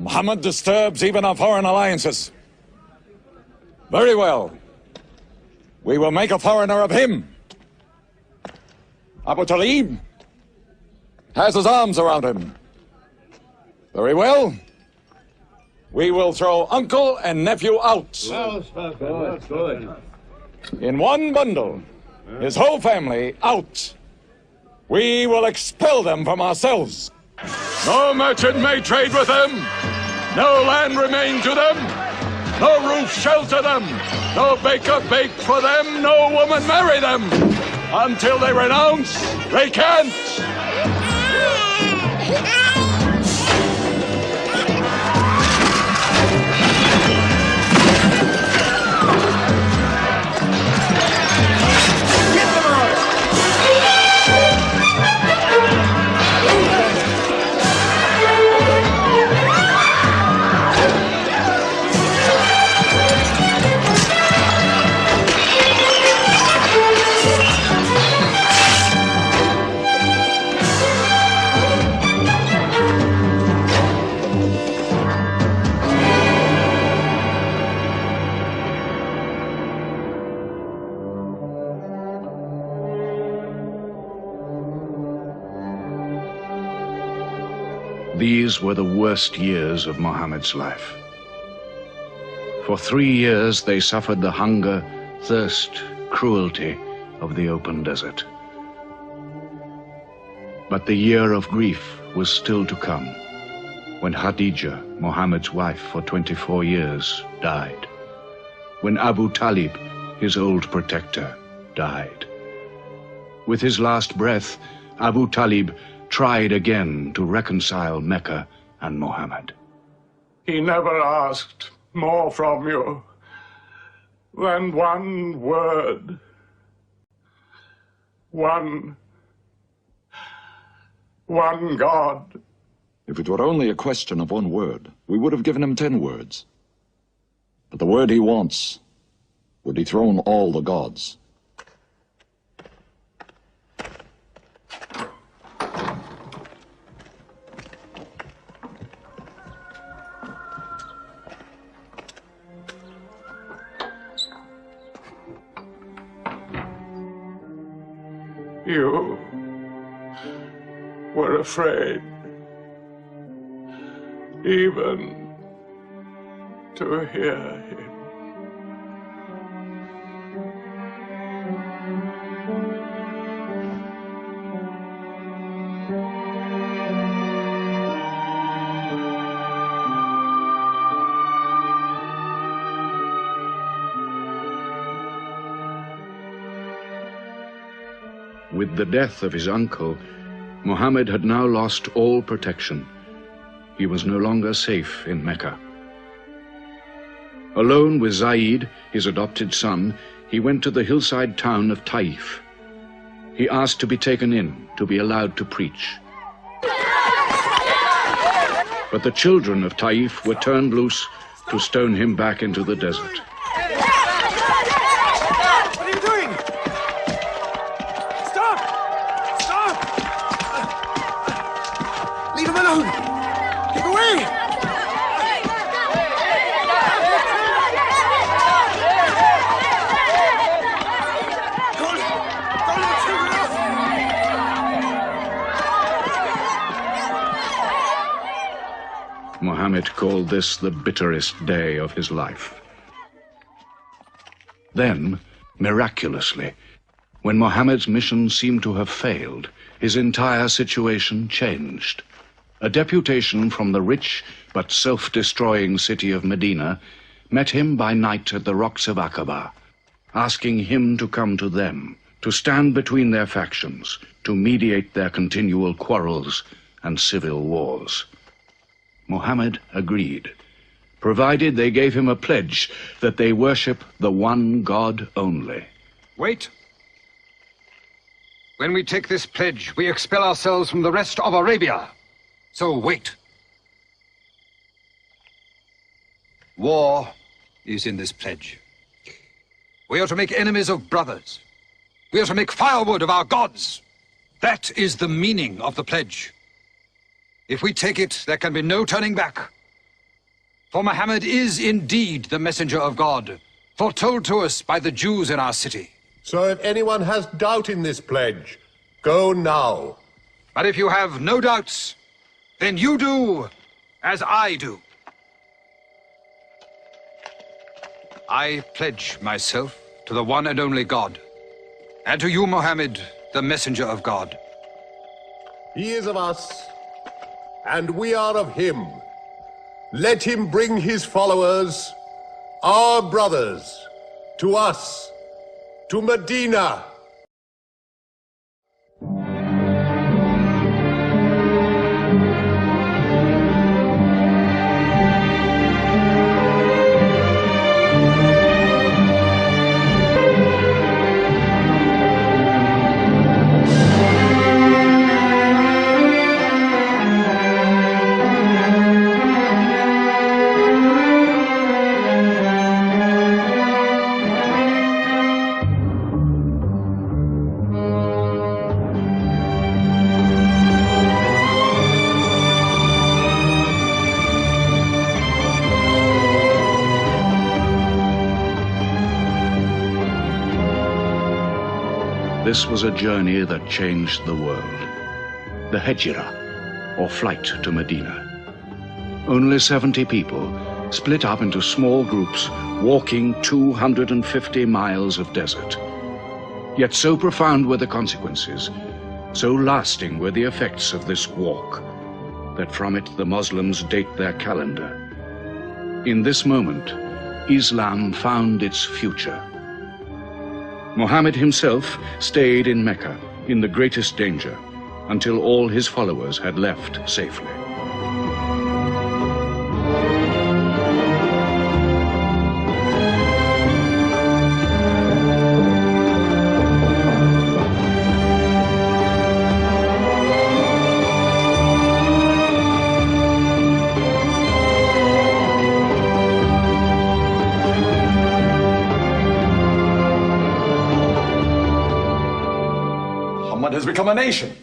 Muhammad disturbs even our foreign alliances. Very well. We will make a foreigner of him. Abu Talib has his arms around him. Very well. We will throw uncle and nephew out. Good. In one bundle, his whole family out. We will expel them from ourselves. No merchant may trade with them. No land remain to them. No roof shelter them. No baker bake for them. No woman marry them. Until they renounce, they can't! These were the worst years of Muhammad's life. For 3 years they suffered the hunger, thirst, cruelty of the open desert. But the year of grief was still to come, when Khadija, Muhammad's wife for 24 years, died. When Abu Talib, his old protector, died. With his last breath, Abu Talib tried again to reconcile Mecca and Muhammad. He never asked more from you than one word. One God. If it were only a question of one word, we would have given him 10 words. But the word he wants would dethrone all the gods. You were afraid even to hear him. With the death of his uncle, Muhammad had now lost all protection. He was no longer safe in Mecca. Alone with Zaid, his adopted son, he went to the hillside town of Taif. He asked to be taken in, to be allowed to preach. But the children of Taif were turned loose to stone him back into the desert. What are you doing? Stop! Stop! Leave him alone! Get away! Muhammad called this the bitterest day of his life. Then, miraculously, when Muhammad's mission seemed to have failed, his entire situation changed. A deputation from the rich but self-destroying city of Medina met him by night at the rocks of Aqaba, asking him to come to them, to stand between their factions, to mediate their continual quarrels and civil wars. Muhammad agreed, provided they gave him a pledge that they worship the one God only. Wait. When we take this pledge, we expel ourselves from the rest of Arabia. So wait. War is in this pledge. We are to make enemies of brothers. We are to make firewood of our gods. That is the meaning of the pledge. If we take it, there can be no turning back. For Muhammad is indeed the messenger of God, foretold to us by the Jews in our city. So if anyone has doubt in this pledge, go now. But if you have no doubts, then you do as I do. I pledge myself to the one and only God, and to you, Muhammad, the messenger of God. He is of us, and we are of him. Let him bring his followers, our brothers, to us, to Medina. This was a journey that changed the world. The Hejira, or flight to Medina. Only 70 people, split up into small groups, walking 250 miles of desert. Yet so profound were the consequences, so lasting were the effects of this walk, that from it the Muslims date their calendar. In this moment, Islam found its future. Muhammad himself stayed in Mecca in the greatest danger until all his followers had left safely. Has become a nation.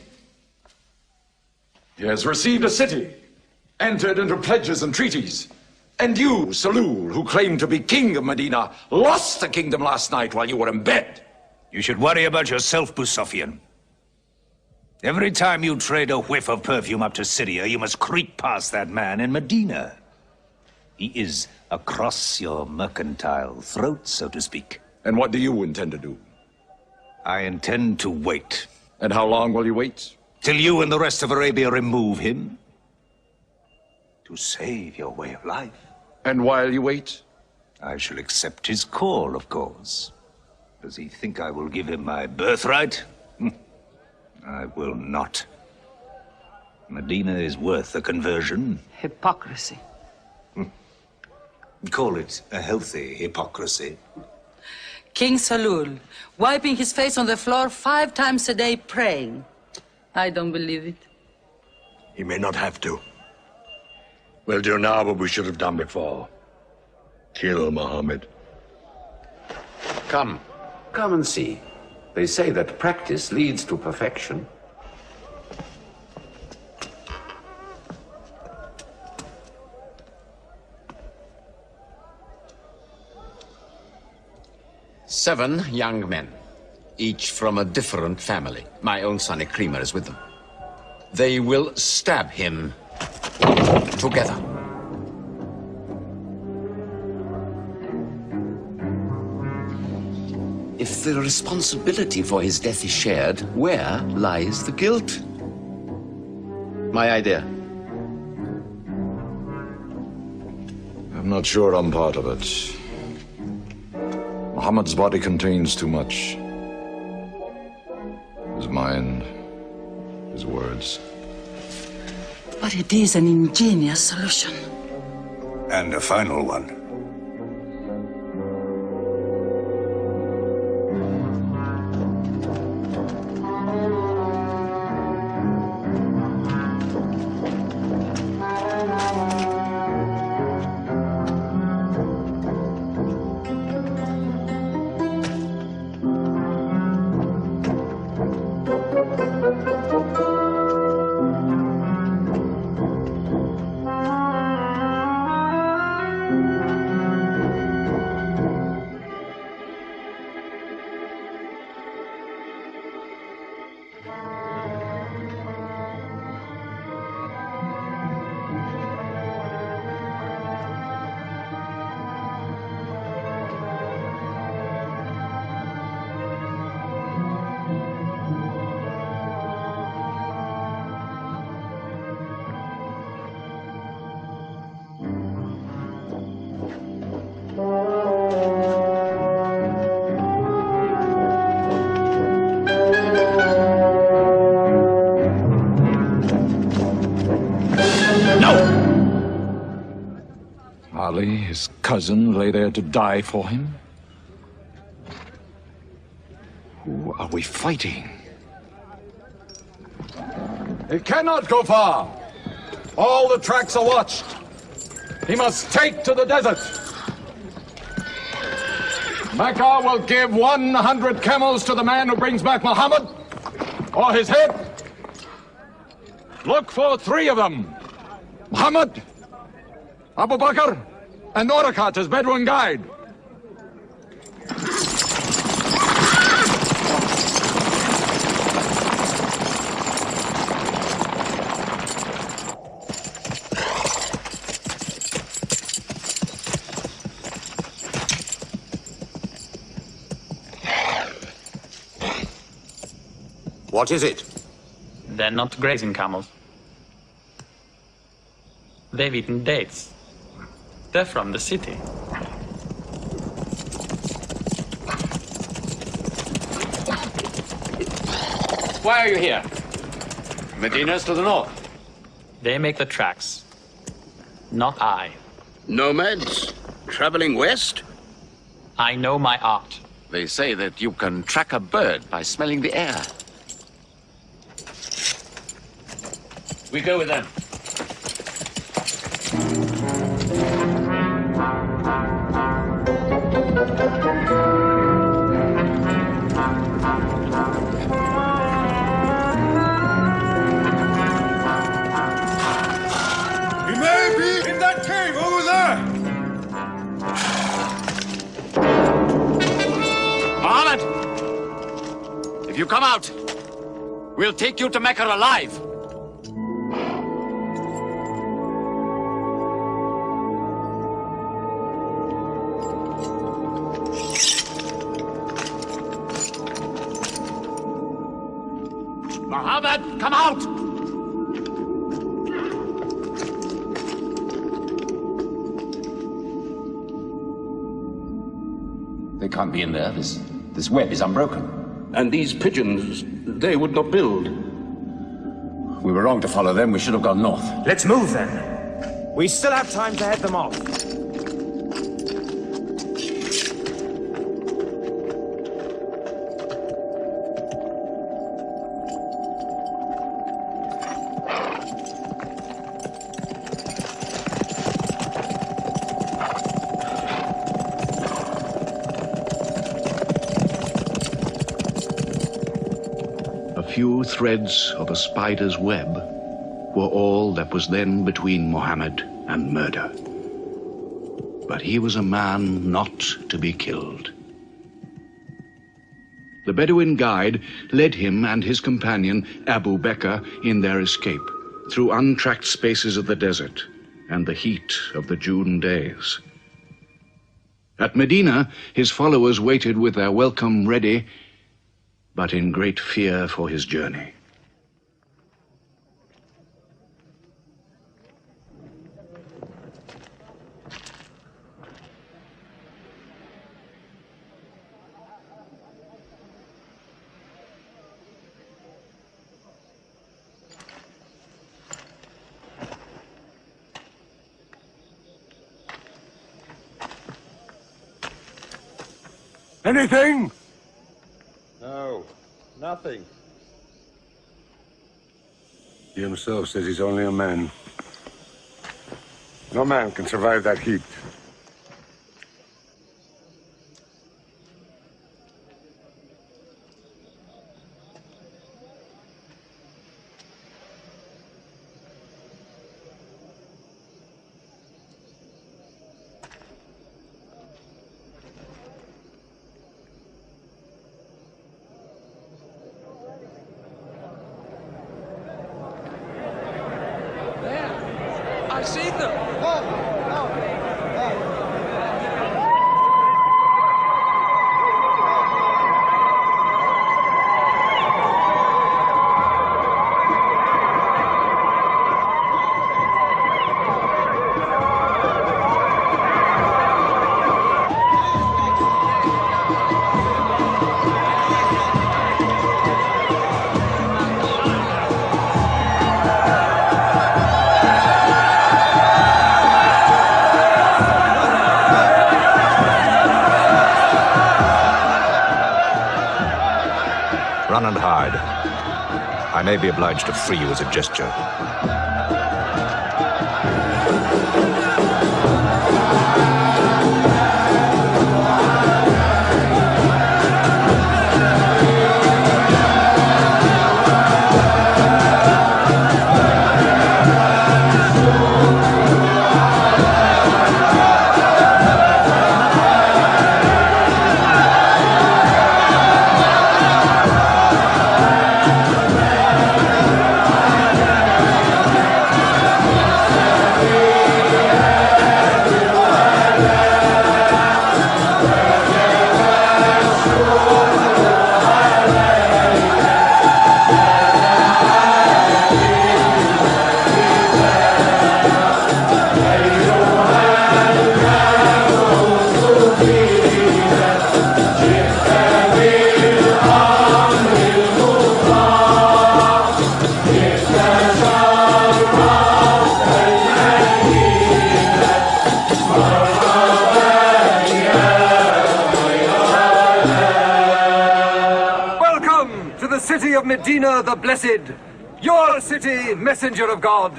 He has received a city, entered into pledges and treaties. And you, Salul, who claimed to be king of Medina, lost the kingdom last night while you were in bed. You should worry about yourself, Abu Sufyan. Every time you trade a whiff of perfume up to Syria, you must creep past that man in Medina. He is across your mercantile throat, so to speak. And what do you intend to do? I intend to wait. And how long will you wait? Till you and the rest of Arabia remove him. To save your way of life. And while you wait? I shall accept his call, of course. Does he think I will give him my birthright? I will not. Medina is worth a conversion. Hypocrisy. Call it a healthy hypocrisy. King Salul, wiping his face on the floor 5 times a day, praying. I don't believe it. He may not have to. We'll do now what we should have done before. Kill Muhammad. Come and see. They say that practice leads to perfection. Seven young men, each from a different family. My own son Ikrimah is with them. They will stab him together. If the responsibility for his death is shared, where lies the guilt? My idea. I'm not sure I'm part of it. Muhammad's body contains too much. His mind, his words. But it is an ingenious solution. And a final one. Ali, his cousin, lay there to die for him? Who are we fighting? He cannot go far. All the tracks are watched. He must take to the desert. Mecca will give 100 camels to the man who brings back Muhammad, or his head. Look for 3 of them. Muhammad, Abu Bakr, and Orakat as Bedouin guide. What is it? They're not grazing camels. They've eaten dates. They're from the city. Why are you here? Medina's to the north. They make the tracks. Not I. Nomads? Traveling west? I know my art. They say that you can track a bird by smelling the air. We go with them. He may be in that cave over there! Muhammad! If you come out, we'll take you to Mecca alive. Muhammad, come out! They can't be in there. This web is unbroken. And these pigeons, they would not build. We were wrong to follow them. We should have gone north. Let's move then. We still have time to head them off. A few threads of a spider's web were all that was then between Muhammad and murder. But he was a man not to be killed. The Bedouin guide led him and his companion, Abu Bakr, in their escape through untracked spaces of the desert and the heat of the June days. At Medina, his followers waited with their welcome ready, but in great fear for his journey. Anything? No, nothing. He himself says he's only a man. No man can survive that heat. I see them! Run and hide. I may be obliged to free you as a gesture. city of Medina the Blessed, your city, messenger of God.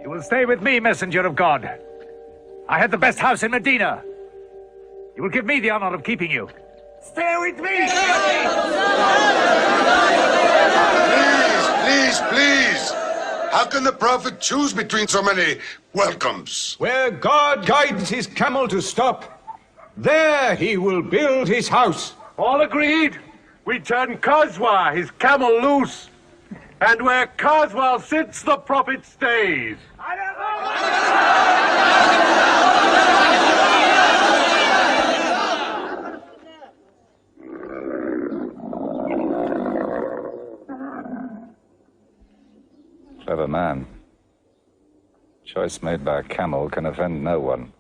You will stay with me, messenger of God. I had the best house in Medina. You will give me the honor of keeping you. Stay with me! Please! How can the Prophet choose between so many welcomes? Where God guides his camel to stop, there he will build his house. All agreed? We turn Kazwa, his camel, loose. And where Kazwa sits, the Prophet stays. Clever man. Choice made by a camel can offend no one.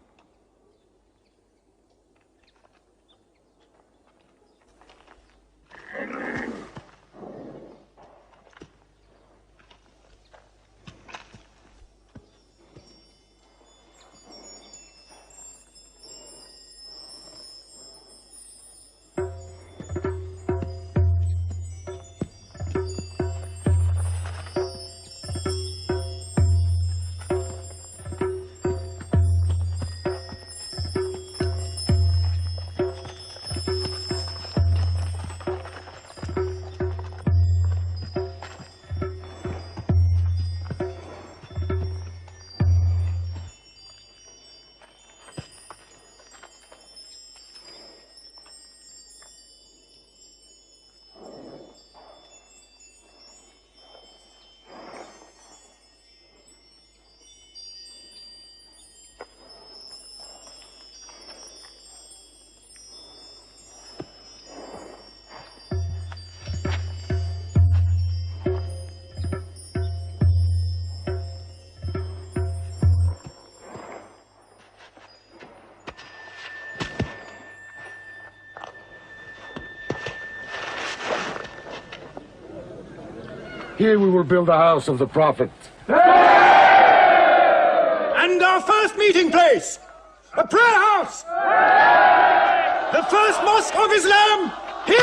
Here we will build the house of the Prophet. And our first meeting place, a prayer house. The first mosque of Islam, here.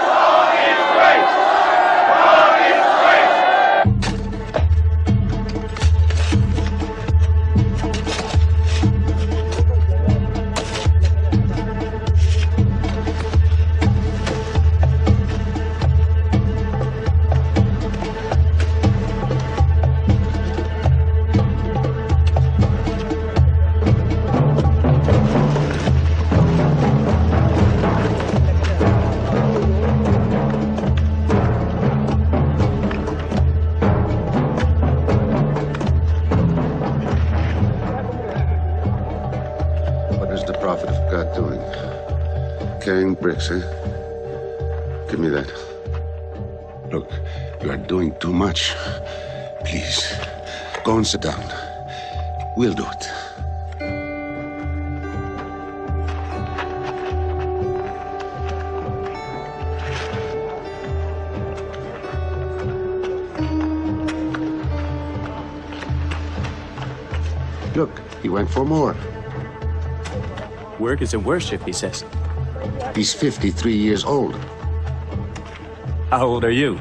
God is great. God is great. Carrying bricks, eh? Give me that. Look, you are doing too much. Please, go and sit down. We'll do it. Look, he went for more. Work is a worship, he says. He's 53 years old. How old are you?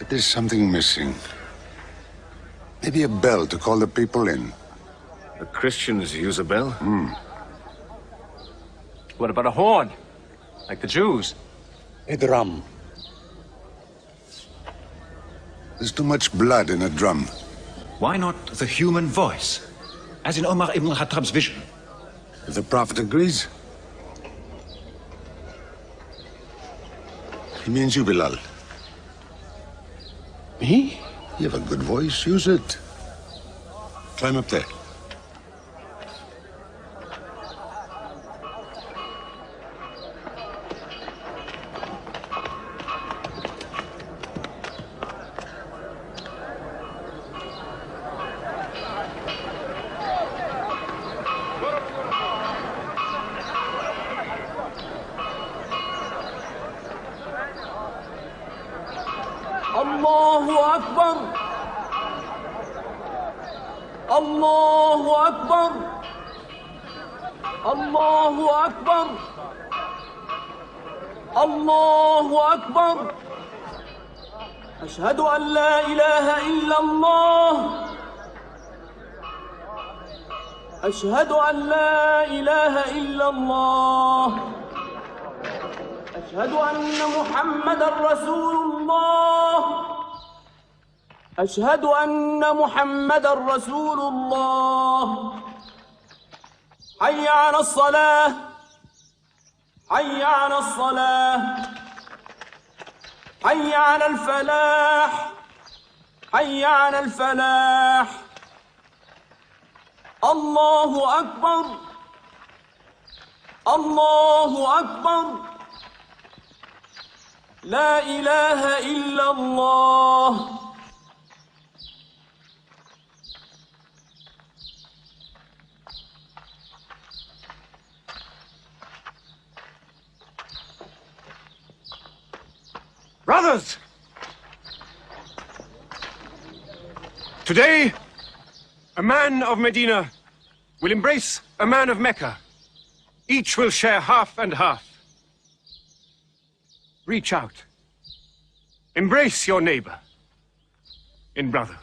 But there's something missing. Maybe a bell to call the people in. The Christians use a bell? What about a horn? Like the Jews? A drum. There's too much blood in a drum. Why not the human voice? As in Omar ibn al-Khattab's vision. If the Prophet agrees. He means you, Bilal. Me? You have a good voice. Use it. Climb up there. الله أكبر الله أكبر الله أكبر الله أكبر أشهد أن لا إله إلا الله أشهد أن لا إله إلا الله أشهد أن محمدًا رسول الله أشهد أن محمدًا رسول الله حي على الصلاة حي على الصلاة حي على الفلاح حي على الفلاح الله أكبر الله أكبر لا إله إلا الله Brothers! Today, a man of Medina will embrace a man of Mecca. Each will share half and half. Reach out. Embrace your neighbor in brotherhood.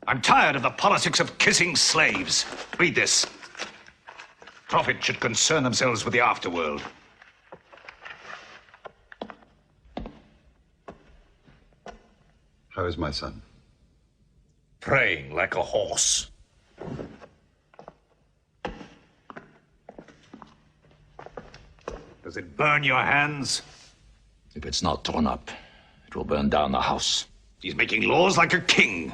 I'm tired of the politics of kissing slaves. Read this. Prophets should concern themselves with the afterworld. How is my son? Praying like a horse. Does it burn your hands? If it's not torn up, it will burn down the house. He's making laws like a king.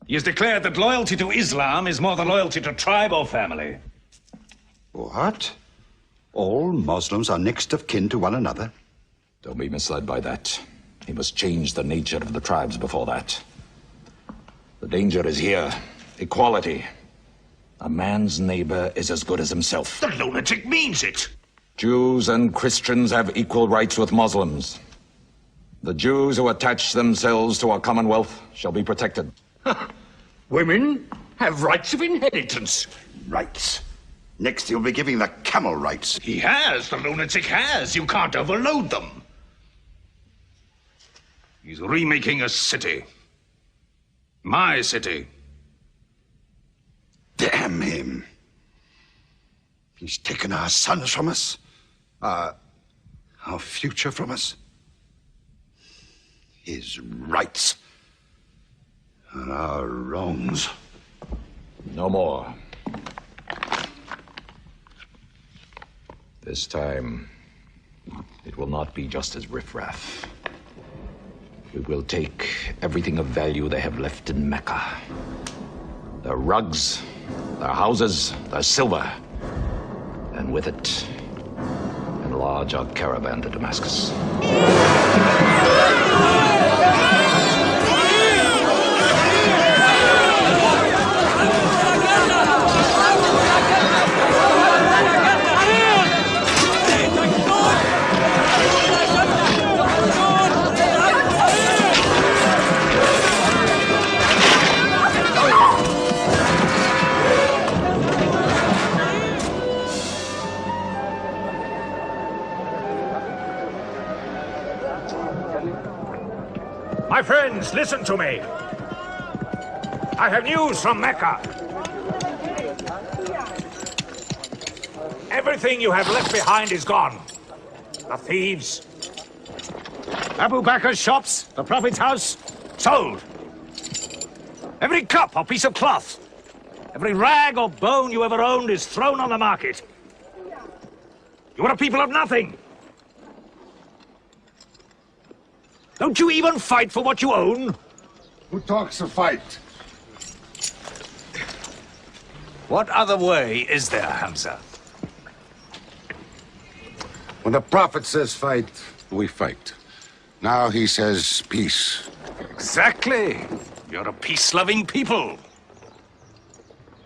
He has declared that loyalty to Islam is more than loyalty to tribe or family. What? All Muslims are next of kin to one another? Don't be misled by that. He must change the nature of the tribes before that. The danger is here. Equality. A man's neighbor is as good as himself. The lunatic means it. Jews and Christians have equal rights with Muslims. The Jews who attach themselves to our commonwealth shall be protected. Women have rights of inheritance. Rights? Next he'll be giving the camel rights. He has. The lunatic has. You can't overload them. He's remaking a city. My city. Damn him. He's taken our sons from us. Our future from us. His rights and our wrongs. No more. This time, it will not be just as riffraff. We will take everything of value they have left in Mecca. Their rugs, their houses, their silver. And with it, enlarge our caravan to Damascus. My friends, listen to me. I have news from Mecca. Everything you have left behind is gone. The thieves. Abu Bakr's shops, the Prophet's house, sold. Every cup or piece of cloth, every rag or bone you ever owned is thrown on the market. You are a people of nothing. Don't you even fight for what you own? Who talks of fight? What other way is there, Hamza? When the Prophet says fight, we fight. Now he says peace. Exactly. You're a peace-loving people.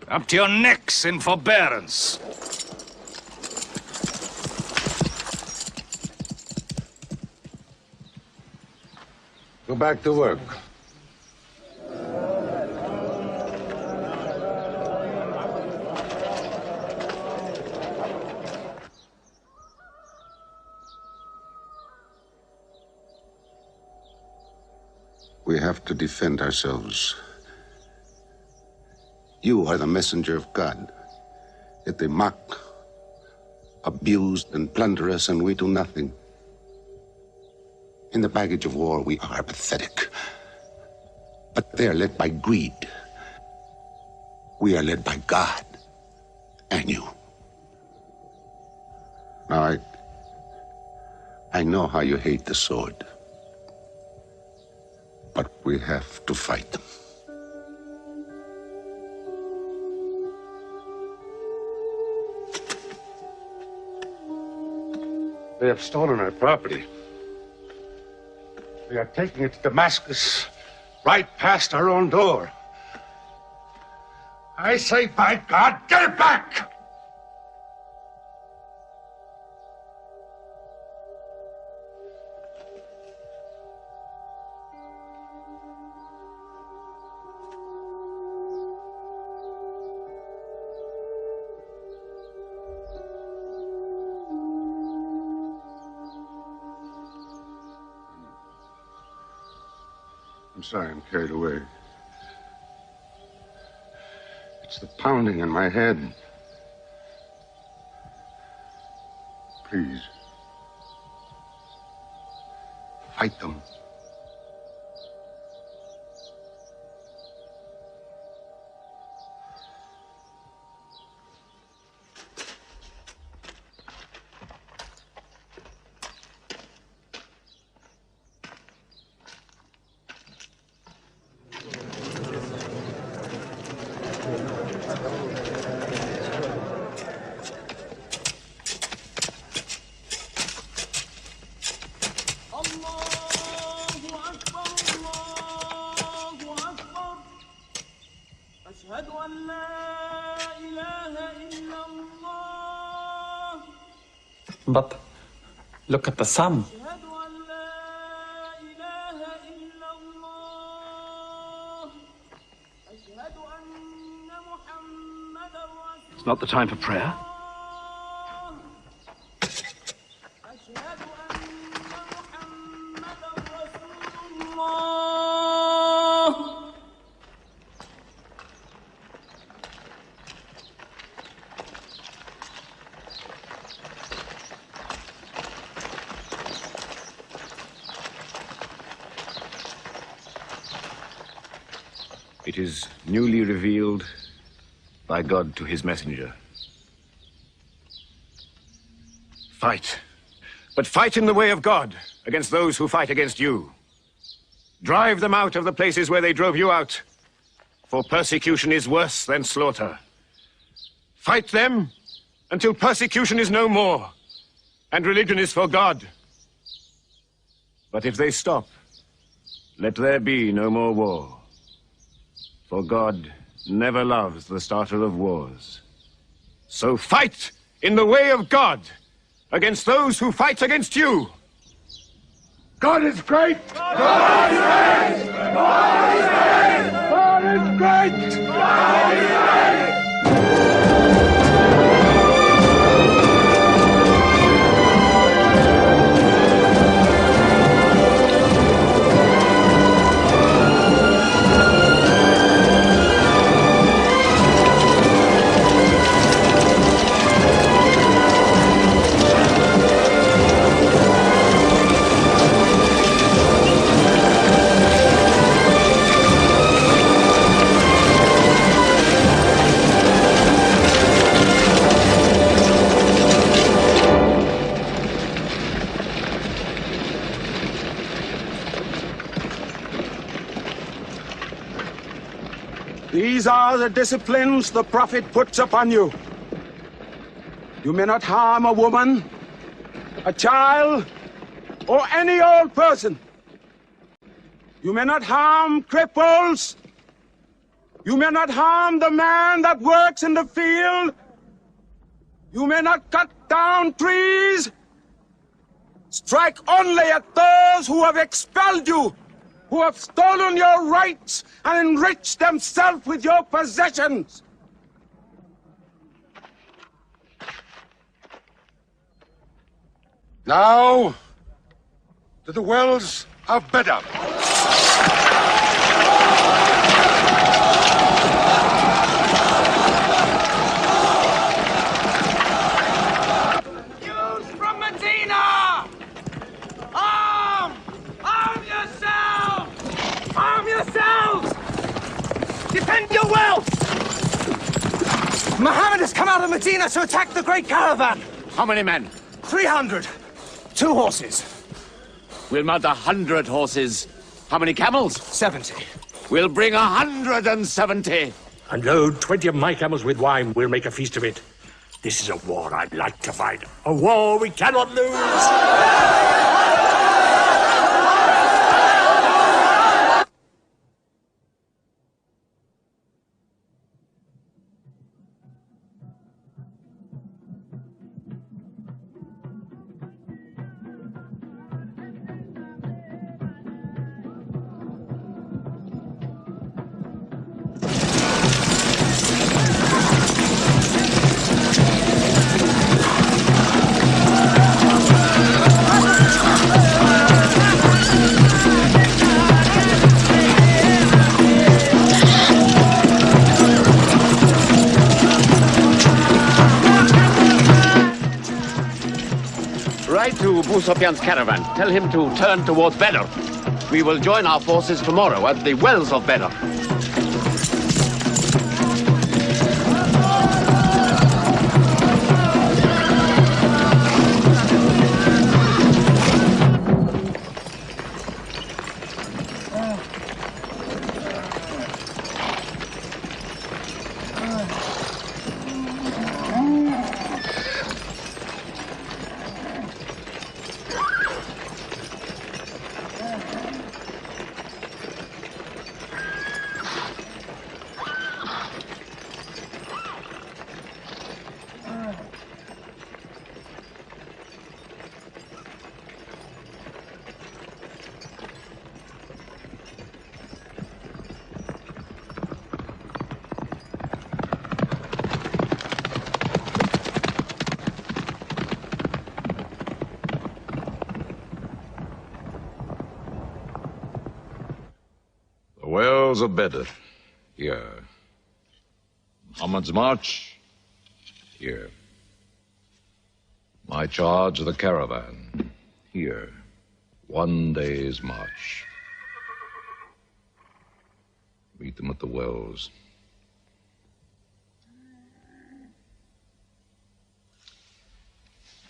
Up to your necks in forbearance. Go back to work. We have to defend ourselves. You are the messenger of God. Yet they mock, abuse, and plunder us, and we do nothing. In the baggage of war, we are pathetic. But they are led by greed. We are led by God and you. Now, I know how you hate the sword. But we have to fight them. They have stolen our property. They are taking it to Damascus, right past our own door. I say, by God, get it back! I'm sorry, I'm carried away. It's the pounding in my head. Please. Fight them. But look at the sun. It's not the time for prayer. It is newly revealed by God to his messenger. Fight. But fight in the way of God against those who fight against you. Drive them out of the places where they drove you out, for persecution is worse than slaughter. Fight them until persecution is no more, and religion is for God. But if they stop, let there be no more war. For God never loves the starter of wars. So fight in the way of God against those who fight against you. God is great! God is great! God is great! God is great! God is great! These are the disciplines the Prophet puts upon you. You may not harm a woman, a child, or any old person. You may not harm cripples. You may not harm the man that works in the field. You may not cut down trees. Strike only at those who have expelled you, who have stolen your rights and enriched themselves with your possessions. Now, to the wells of Bedr. Jews from Medina! Arm! Arm yourselves! Arm yourselves! Defend your wealth! Muhammad has come out of Medina to attack the great caravan. How many men? 300. 2 horses. We'll mount 100 horses. How many camels? 70. We'll bring 170. And load 20 of my camels with wine. We'll make a feast of it. This is a war I'd like to fight. A war we cannot lose. Ride to Abu Sufyan's caravan. Tell him to turn towards Bedr. We will join our forces tomorrow at the wells of Bedr. Wells of Bedr. Here. Muhammad's march. Here. My charge of the caravan. Here. 1 day's march. Meet them at the wells.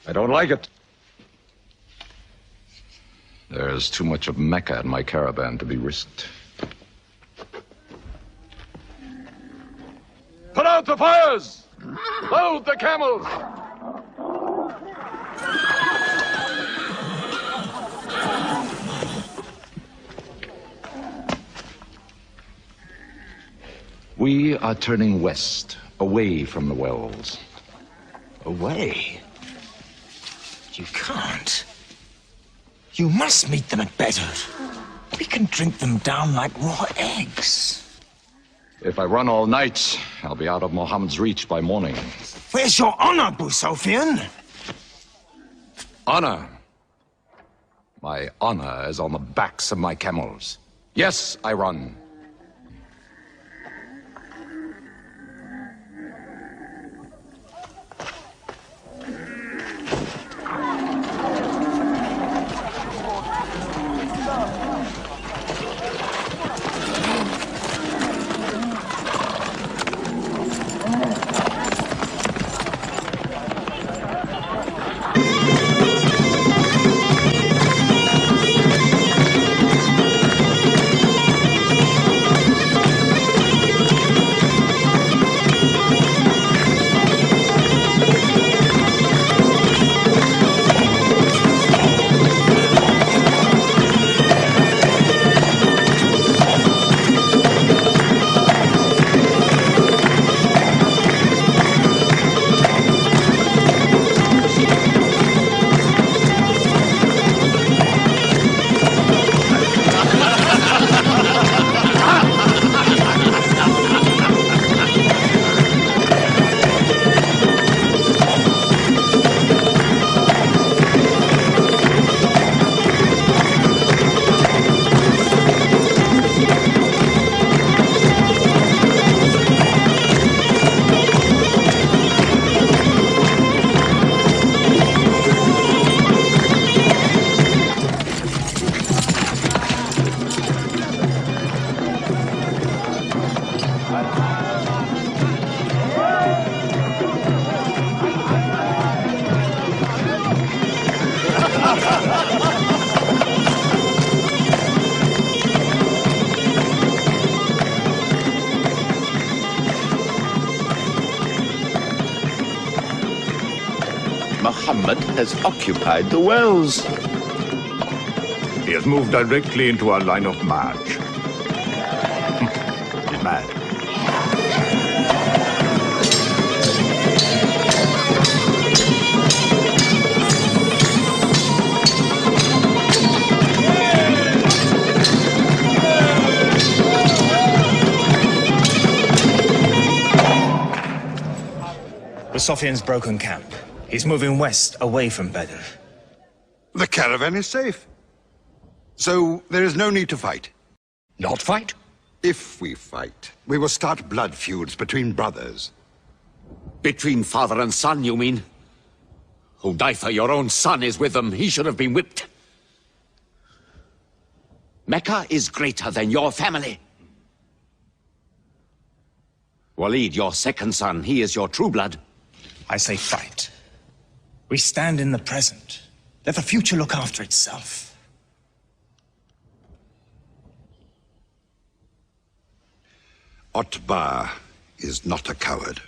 I don't like it. There's too much of Mecca in my caravan to be risked. Put out the fires! Load the camels! We are turning west, away from the wells. Away? You can't. You must meet them at Bedr. We can drink them down like raw eggs. If I run all night, I'll be out of Muhammad's reach by morning. Where's your honor, Abu Sufyan? Honor? My honor is on the backs of my camels. Yes, I run. Muhammad has occupied the wells. He has moved directly into our line of march. He's mad. Busofian's broken camp. He's moving west, away from Badr. The caravan is safe. So there is no need to fight. Not fight? If we fight, we will start blood feuds between brothers. Between father and son, you mean? Hudayfa, your own son, is with them. He should have been whipped. Mecca is greater than your family. Walid, your second son, he is your true blood. I say fight. We stand in the present. Let the future look after itself. Otbah is not a coward.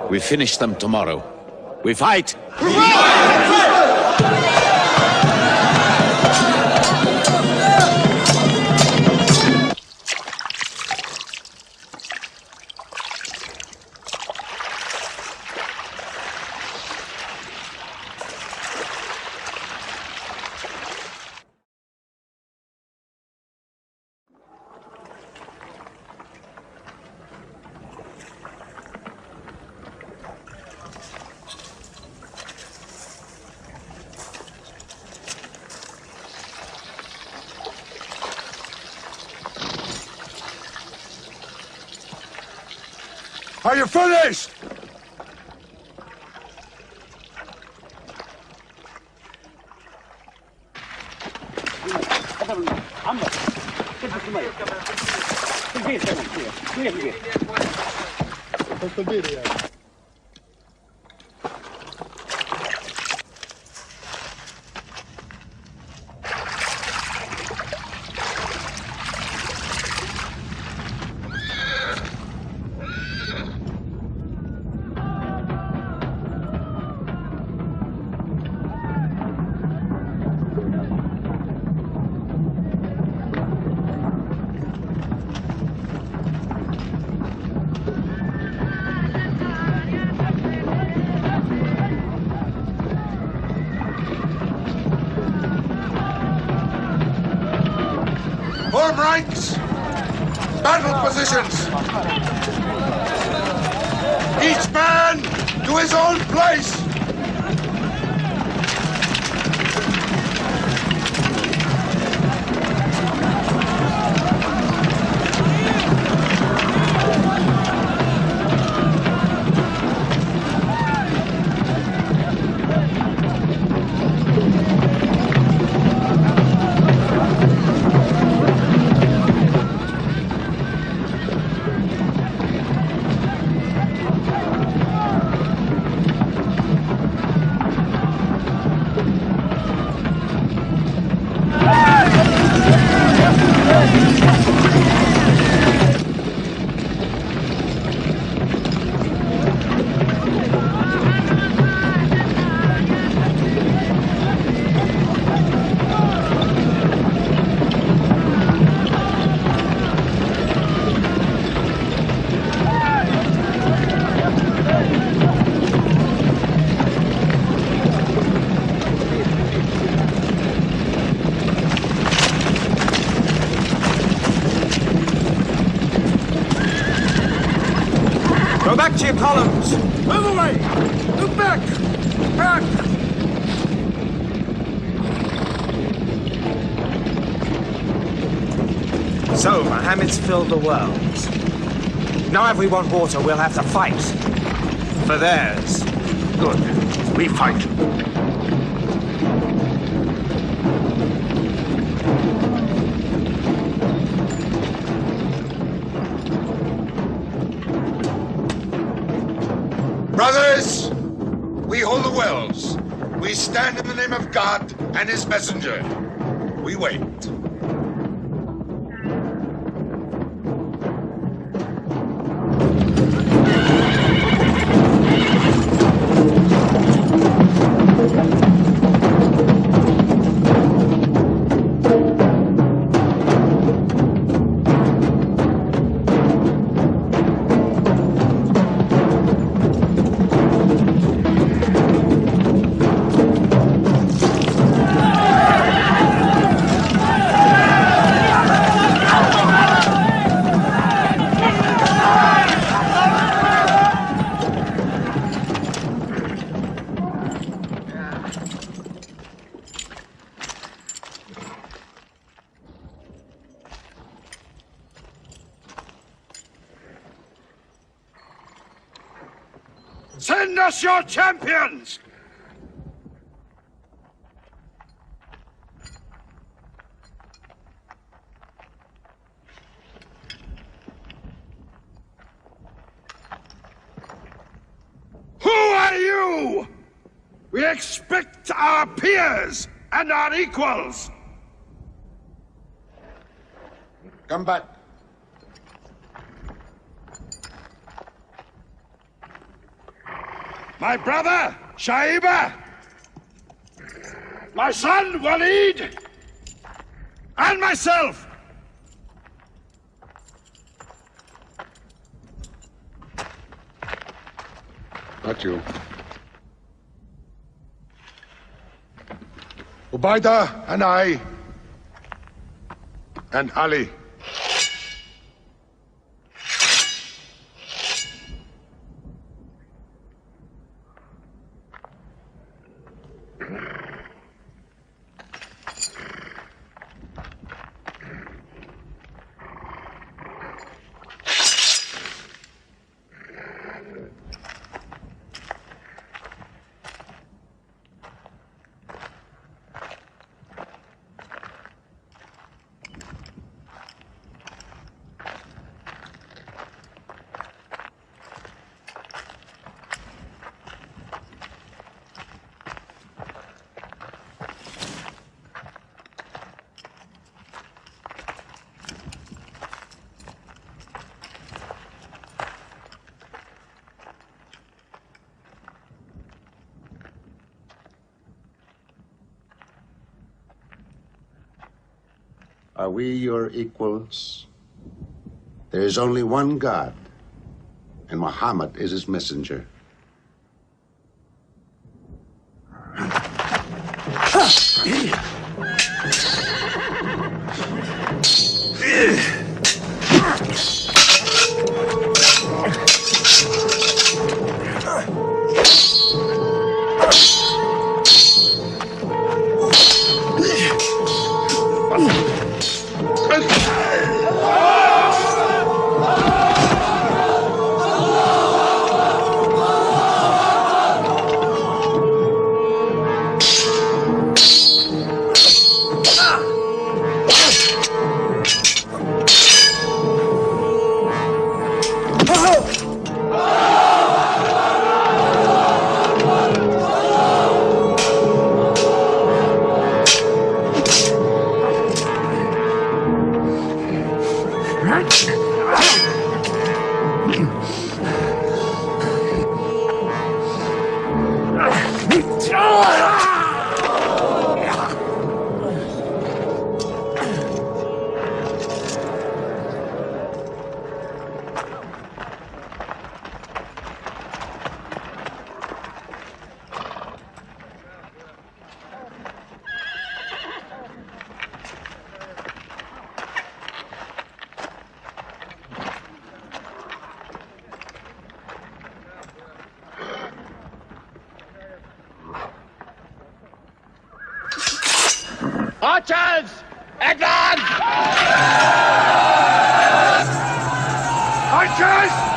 We finish them tomorrow. We fight! Are you finished? Form ranks! Battle positions! Each man to his own place! Go back to your columns! Move away! Move back! Back! So, Muhammad's filled the world. Now if we want water, we'll have to fight. For theirs. Good. We fight. Brothers, we hold the wells. We stand in the name of God and his messenger. We wait. Send us your champions! Who are you? We expect our peers and our equals. Come back. My brother, Shaiba. My son, Walid. And myself. Not you. Ubaidah and I. And Ali. Are we your equals? There is only one God, and Muhammad is his messenger. Archers! Advance! Archers!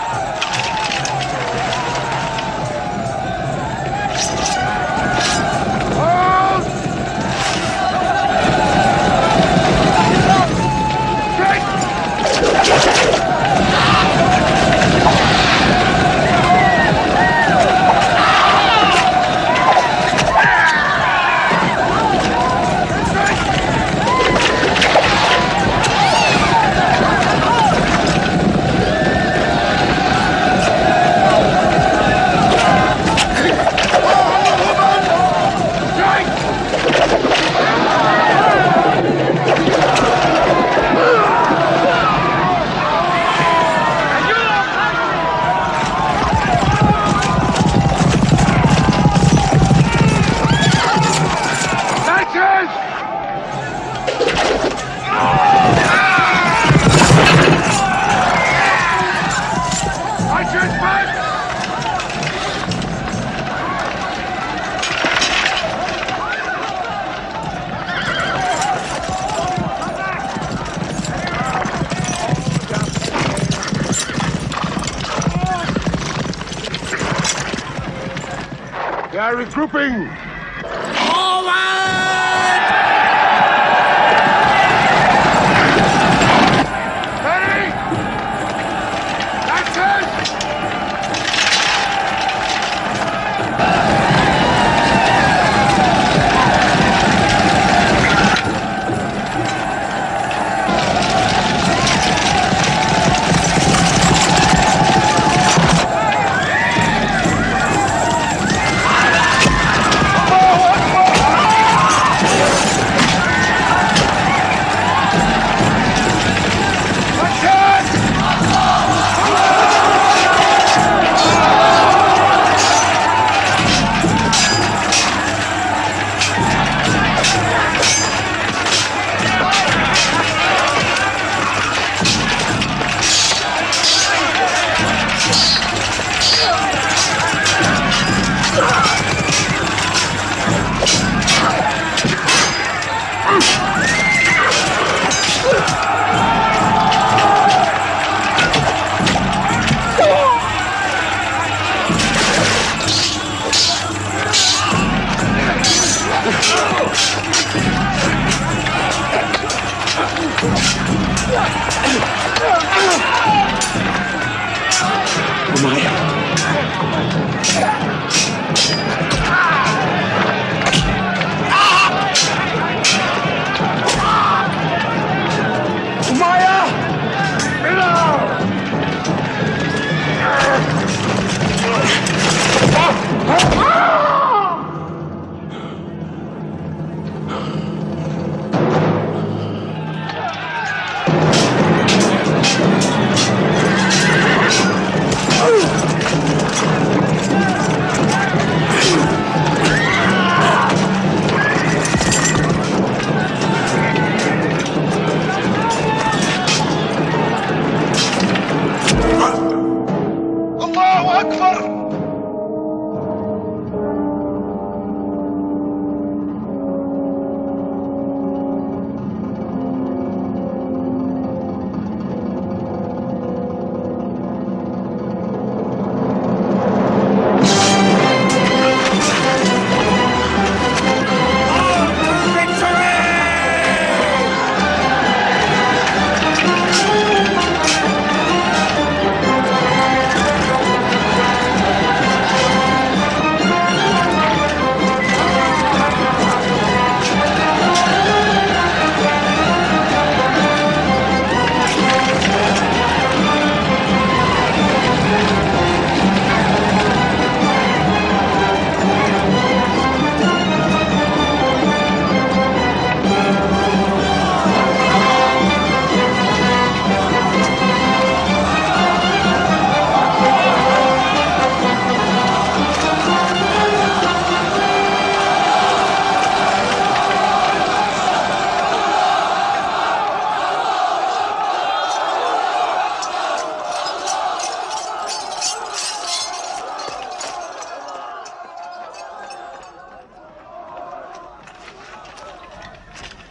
are regrouping.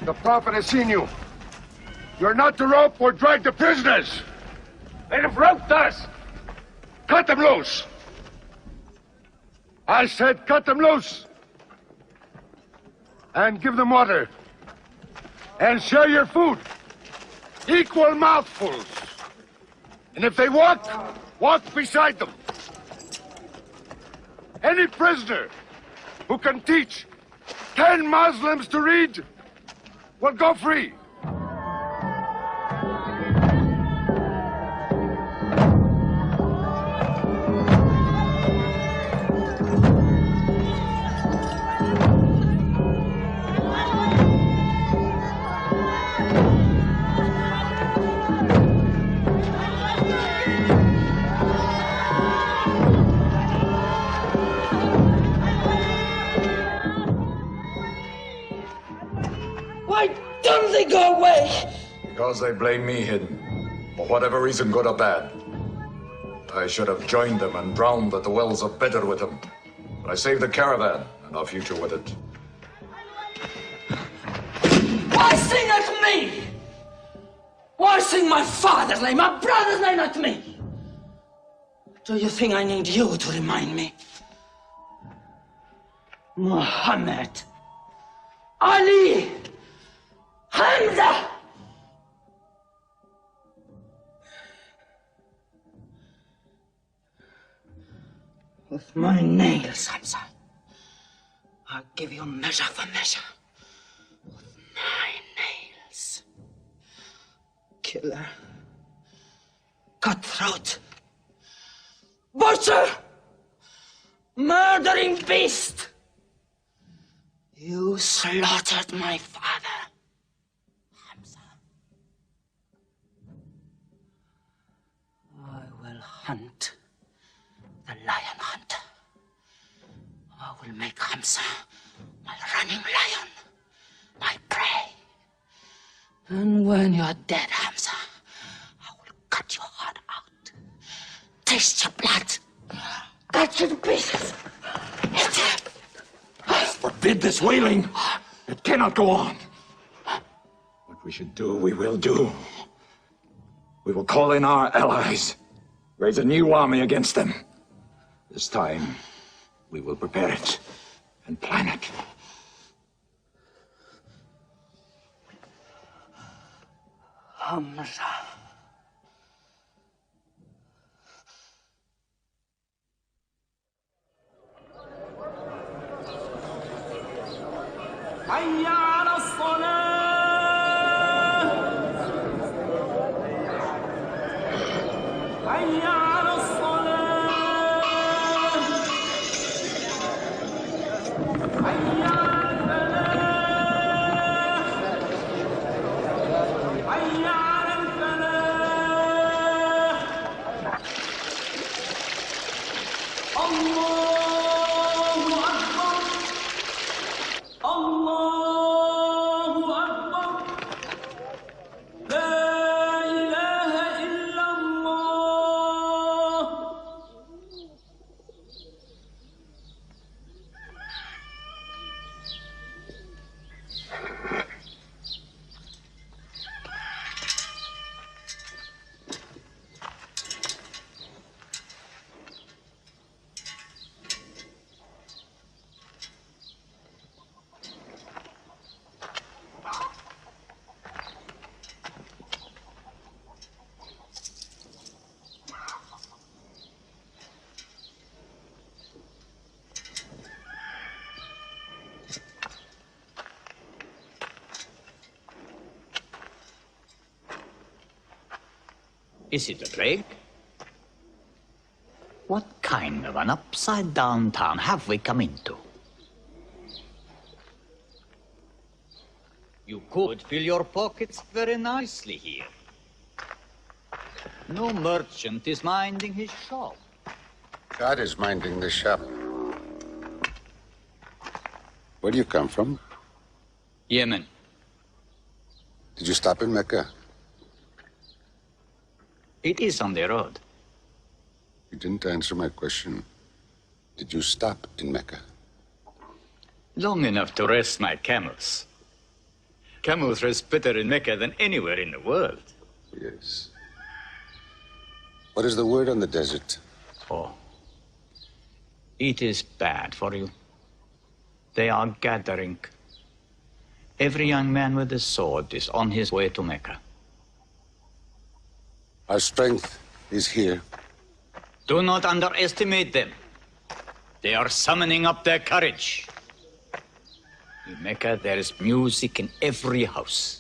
The Prophet has seen you. You're not to rope or drag the prisoners. They have roped us. Cut them loose. I said cut them loose. And give them water. And share your food. Equal mouthfuls. And if they walk, walk beside them. Any prisoner who can teach 10 Muslims to read will go free. Why don't they go away? Because they blame me, Hidden. For whatever reason, good or bad. I should have joined them and drowned at the wells of Bedr with them. But I saved the caravan and our future with it. Why sing at me? Why sing my father's name, my brother's name at me? Do you think I need you to remind me? Muhammad, Ali, Hamza. With my nails, Hamza, I'll give you measure for measure. With my nails. Killer. Cutthroat. Butcher. Murdering beast. You slaughtered my father, Hamza. I will hunt the lion hunter. I will make Hamza my running lion, my prey. And when you're dead, Hamza, I will cut your heart out, taste your blood, cut you to pieces, eat it. Forbid this wailing. It cannot go on. What we should do, we will do. We will call in our allies, raise a new army against them. This time, we will prepare it and plan it. Hamza. حي على الصلاة حي على الصلاة حي على الفلاح حي على الفلاح الله أكبر الله أكبر لا إله إلا الله. Is it a plague? What kind of an upside-down town have we come into? You could fill your pockets very nicely here. No merchant is minding his shop. God is minding the shop. Where do you come from? Yemen. Did you stop in Mecca? It is on the road. You didn't answer my question. Did you stop in Mecca? Long enough to rest my camels. Camels rest better in Mecca than anywhere in the world. Yes. What is the word on the desert? Oh. It is bad for you. They are gathering. Every young man with a sword is on his way to Mecca. Our strength is here. Do not underestimate them. They are summoning up their courage. In Mecca, there is music in every house.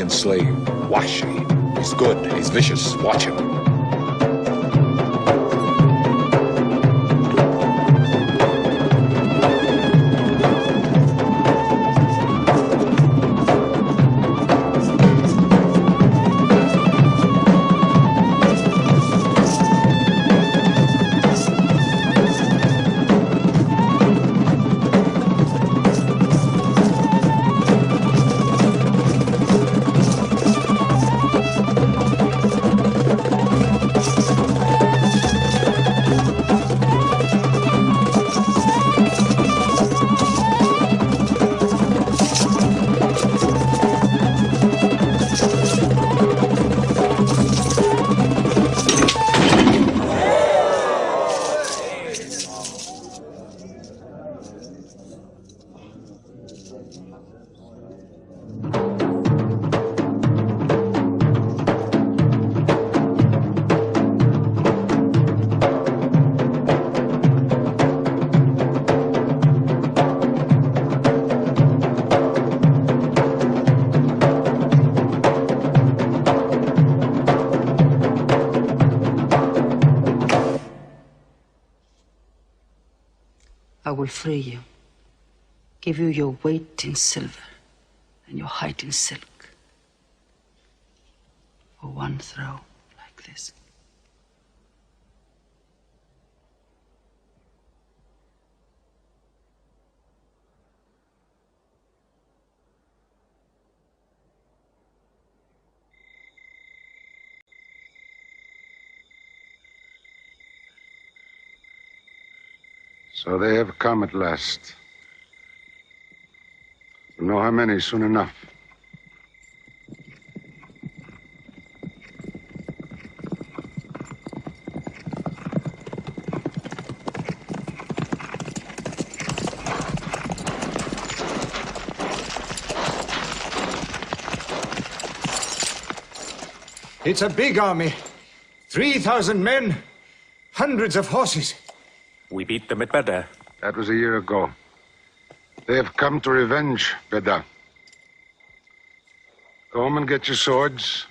Scythian slave, Washi. He's good, he's vicious. Watch him. I will free you, give you your weight in silver and your height in silk for one throw like this. So they have come at last. We'll know how many soon enough. It's a big army. 3,000 men, hundreds of horses. We beat them at Badr. That was a year ago. They have come to revenge, Beda. Go home and get your swords.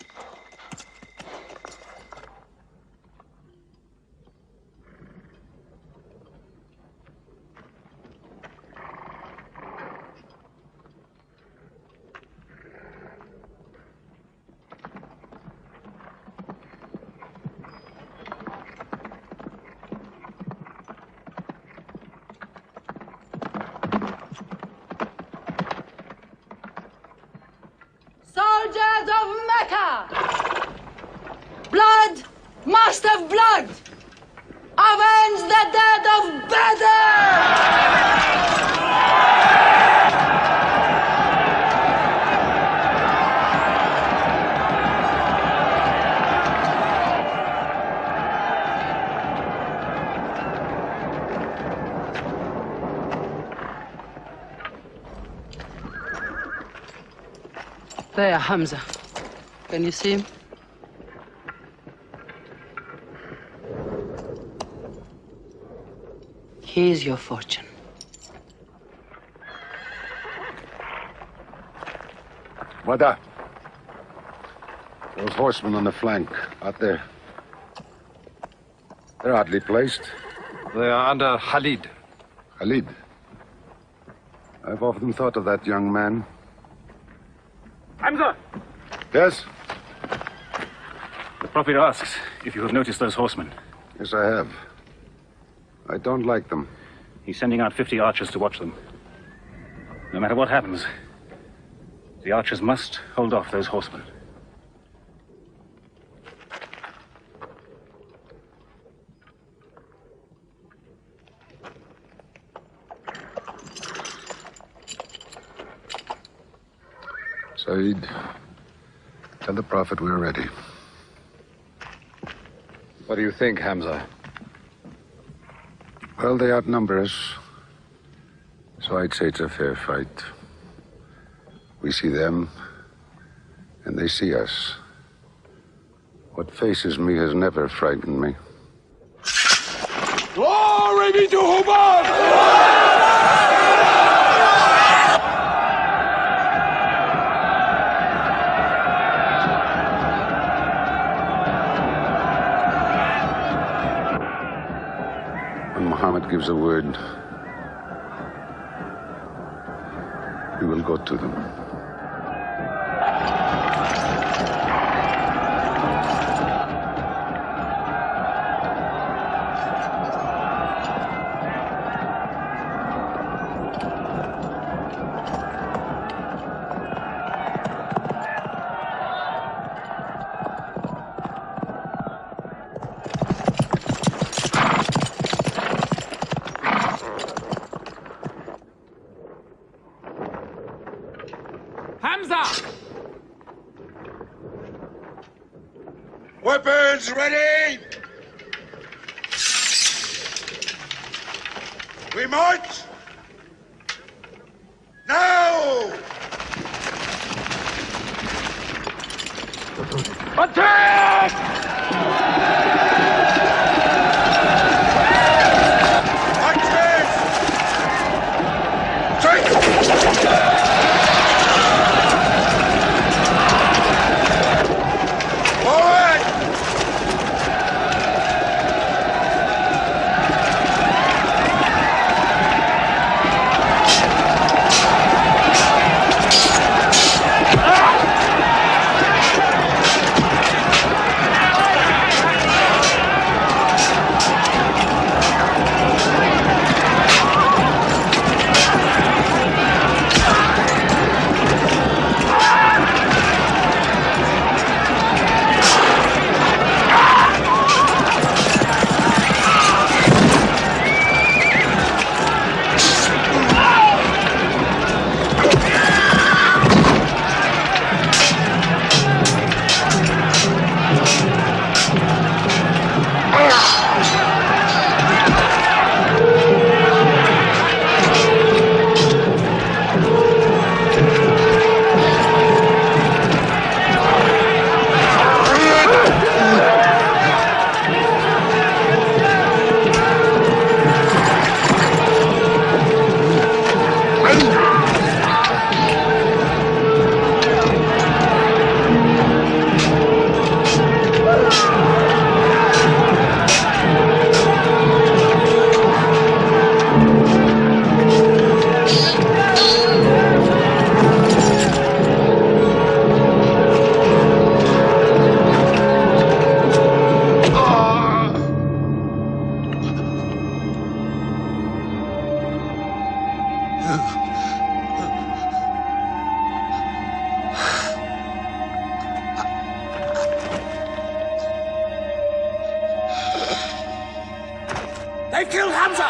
Soldiers of Mecca! Blood must have blood! Avenge the dead of Badr! There, Hamza. Can you see him? Here's your fortune. Wada. Those horsemen on the flank, out there. They're oddly placed. They are under Khalid. Khalid? I've often thought of that young man. Hamza! Yes? The Prophet asks if you have noticed those horsemen. Yes, I have. I don't like them. He's sending out 50 archers to watch them. No matter what happens, the archers must hold off those horsemen. Saeed, tell the Prophet we're ready. What do you think, Hamza? Well, they outnumber us. So I'd say it's a fair fight. We see them, and they see us. What faces me has never frightened me. Glory be to Hubbard! gives the word, we will go to them. Weapons ready! We march! Now! Attack! They've killed Hamza!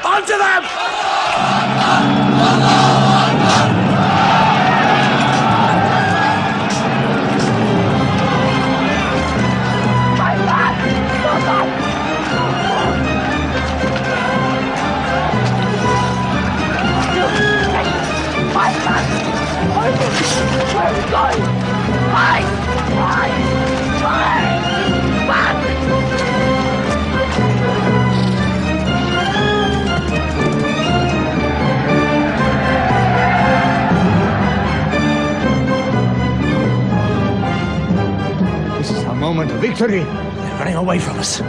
Onto them! This is our moment of victory. They're running away from us.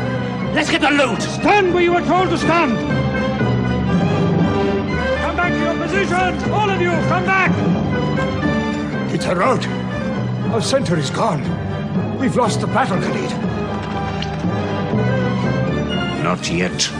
Let's get the loot! Stand where you were told to stand! Come back to your positions! All of you, come back! It's a rout. Our center is gone. We've lost the battle, Khalid. Not yet.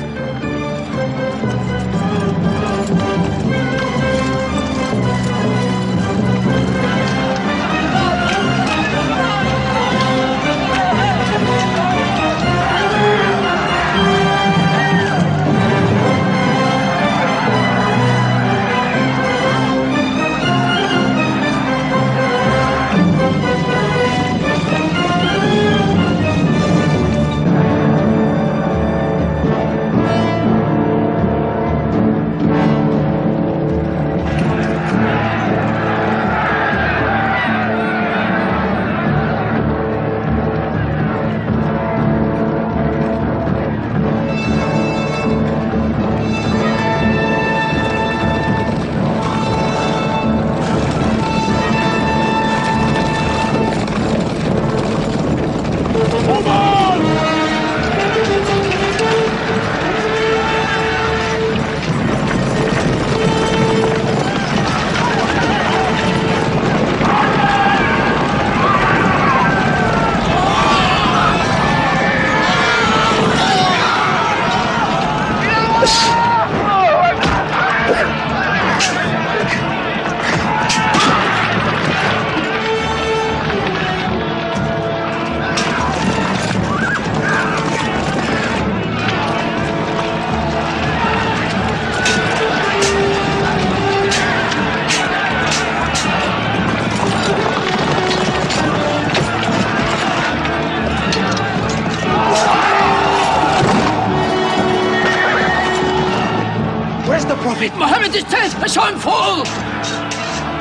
is dead! I saw him fall!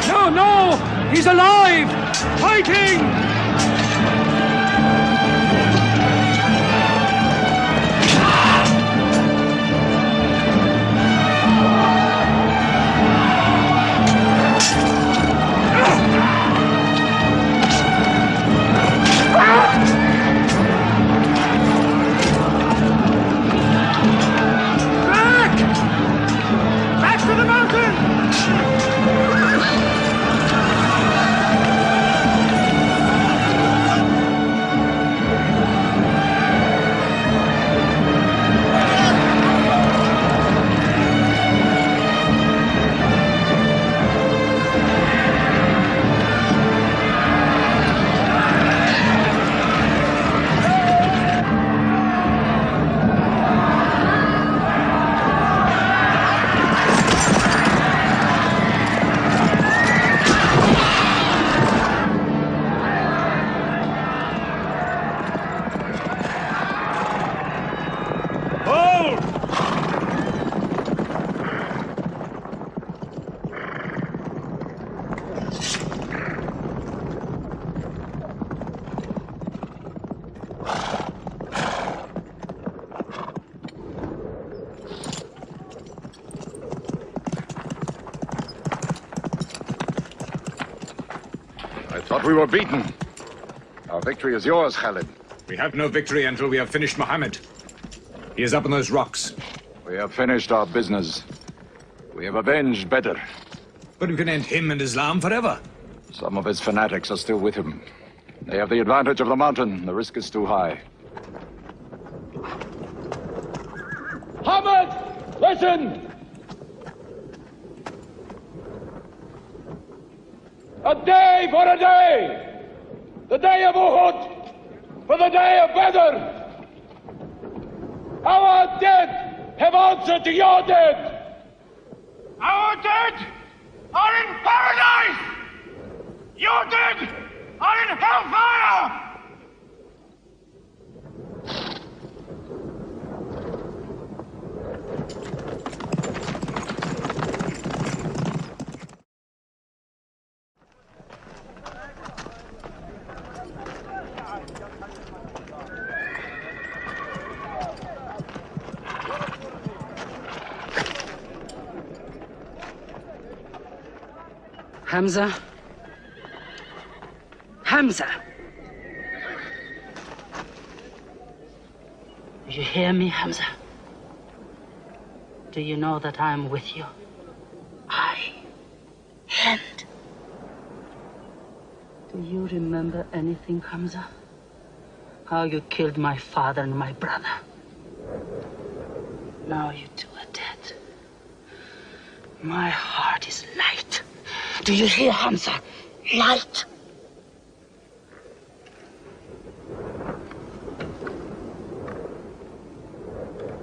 No, no! He's alive! Fighting! Back to the mountain! I thought we were beaten. Our victory is yours, Khalid. We have no victory until we have finished Muhammad. He is up on those rocks. We have finished our business. We have avenged Badr. But we can end him and Islam forever. Some of his fanatics are still with him. They have the advantage of the mountain. The risk is too high. Muhammad, listen! A day for a day! The day of Uhud for the day of Badr! Our dead have answered to your dead! Our dead are in paradise! Your dead are in hellfire! Hamza? Hamza! Do you hear me, Hamza? Do you know that I am with you? And do you remember anything, Hamza? How you killed my father and my brother? Now you two are dead. My heart is light. Do you hear, Hamza? Light.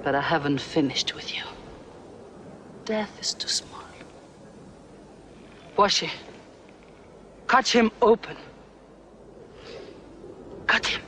But I haven't finished with you. Death is too small. Washi, cut him open. Cut him.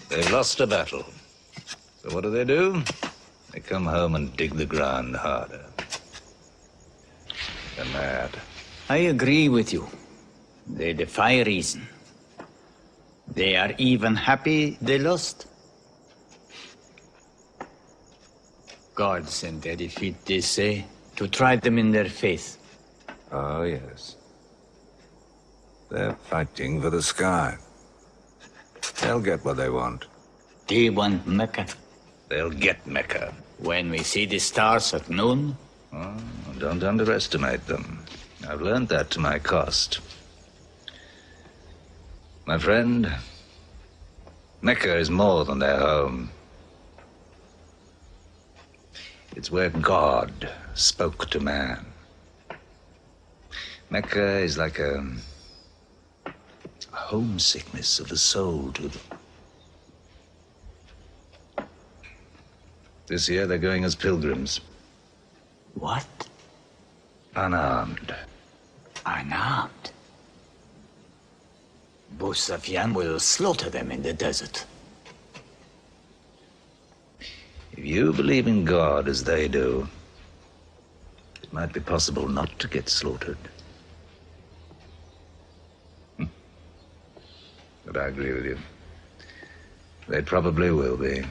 They've lost a battle. So what do? They come home and dig the ground harder. They're mad. I agree with you. They defy reason. They are even happy they lost. God sent their defeat, they say, to try them in their faith. Oh, yes. They're fighting for the sky. They'll get what they want. They want Mecca. They'll get Mecca. When we see the stars at noon? Oh, don't underestimate them. I've learned that to my cost. My friend, Mecca is more than their home. It's where God spoke to man. Mecca is like a homesickness of the soul to them. This year they're going as pilgrims. What? Unarmed. Unarmed? Abu Sufyan will slaughter them in the desert. If you believe in God as they do, it might be possible not to get slaughtered. But I agree with you. They probably will be.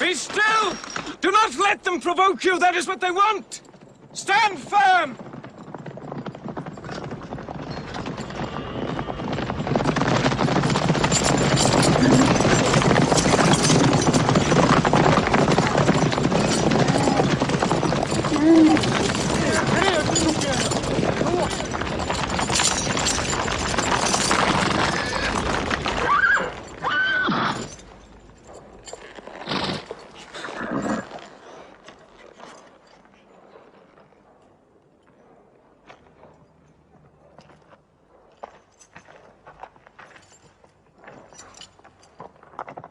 Be still! Do not let them provoke you! That is what they want! Stand firm!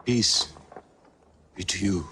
Peace be to you.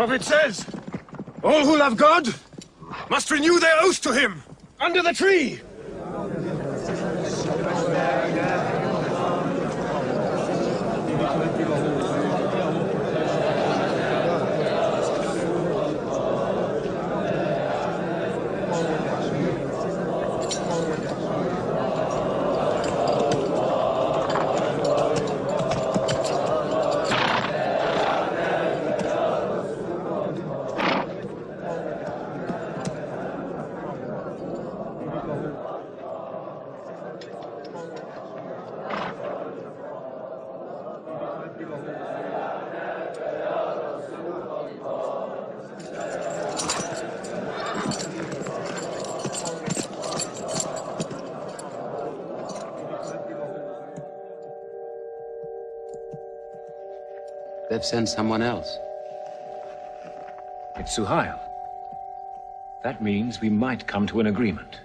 The Prophet says, all who love God must renew their oath to him under the tree. They've sent someone else. It's Suhail. That means we might come to an agreement.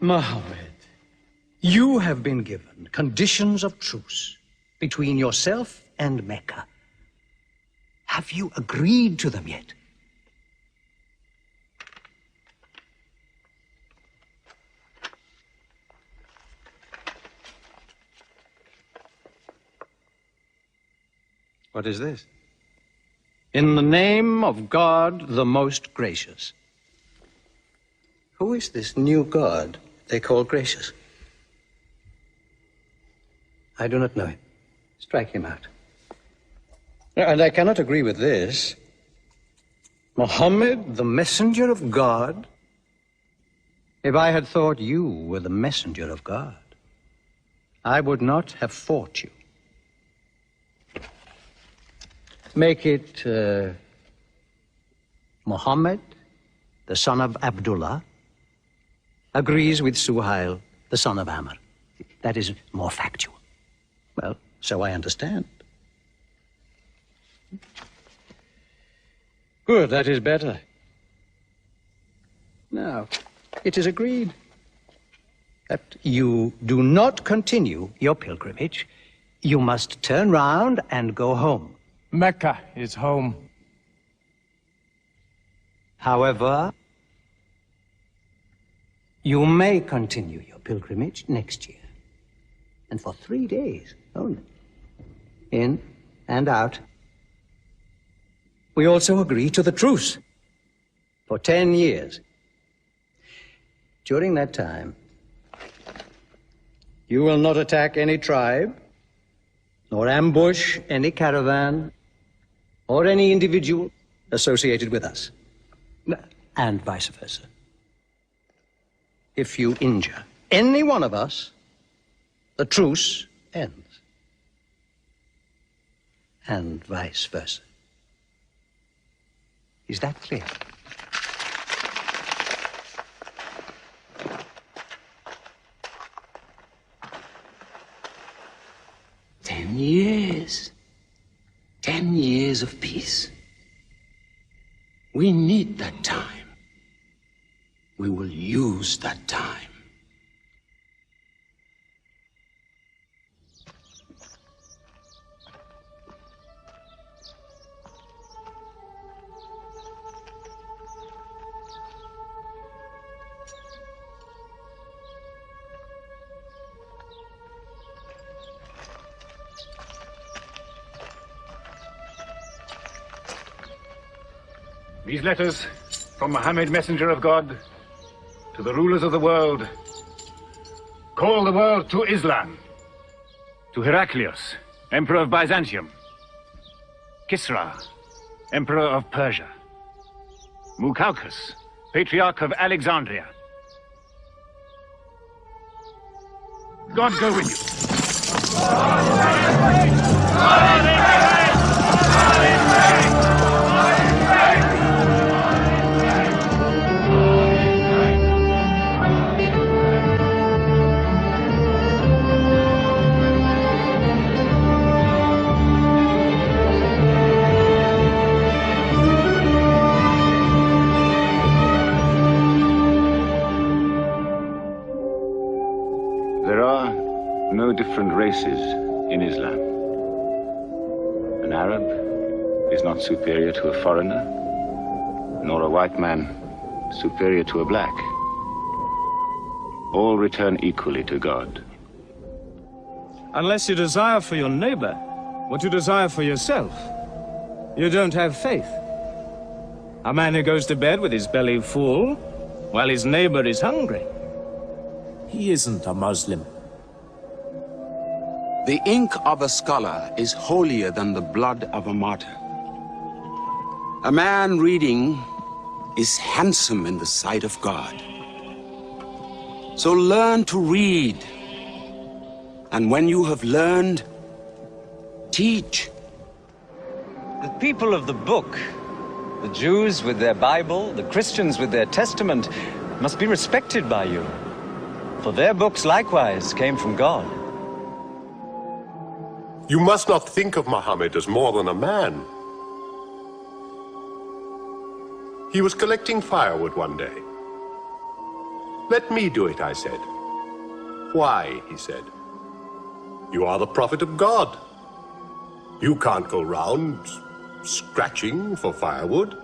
Muhammad, you have been given conditions of truce between yourself and Mecca. Have you agreed to them yet? What is this? In the name of God, the most gracious. Who is this new God they call gracious? I do not know him. Strike him out. And I cannot agree with this. Muhammad, the messenger of God? If I had thought you were the messenger of God, I would not have fought you. Make it Muhammad, the son of Abdullah, agrees with Suhail, the son of Amr. That is more factual. Well, so I understand. Good, that is better. Now, it is agreed that you do not continue your pilgrimage. You must turn round and go home. Mecca is home. However, you may continue your pilgrimage next year, and for 3 days only, in and out. We also agree to the truce for 10 years. During that time, you will not attack any tribe, nor ambush any caravan, or any individual associated with us, and vice versa. If you injure any one of us, the truce ends, and vice versa. Is that clear? Ten years. 10 years of peace. We need that time. We will use that time. These letters from Muhammad, messenger of God, to the rulers of the world. Call the world to Islam. To Heraclius, Emperor of Byzantium. Kisra, Emperor of Persia. Mukhawqis, Patriarch of Alexandria. God go with There are no different races in Islam. An Arab is not superior to a foreigner, nor a white man superior to a black. All return equally to God. Unless you desire for your neighbor what you desire for yourself, you don't have faith. A man who goes to bed with his belly full while his neighbor is hungry. He isn't a Muslim. The ink of a scholar is holier than the blood of a martyr. A man reading is handsome in the sight of God. So learn to read. And when you have learned, teach. The people of the book, the Jews with their Bible, the Christians with their Testament, must be respected by you. For their books likewise came from God. You must not think of Muhammad as more than a man. He was collecting firewood one day. Let me do it, I said. Why, he said. You are the prophet of God. You can't go round scratching for firewood.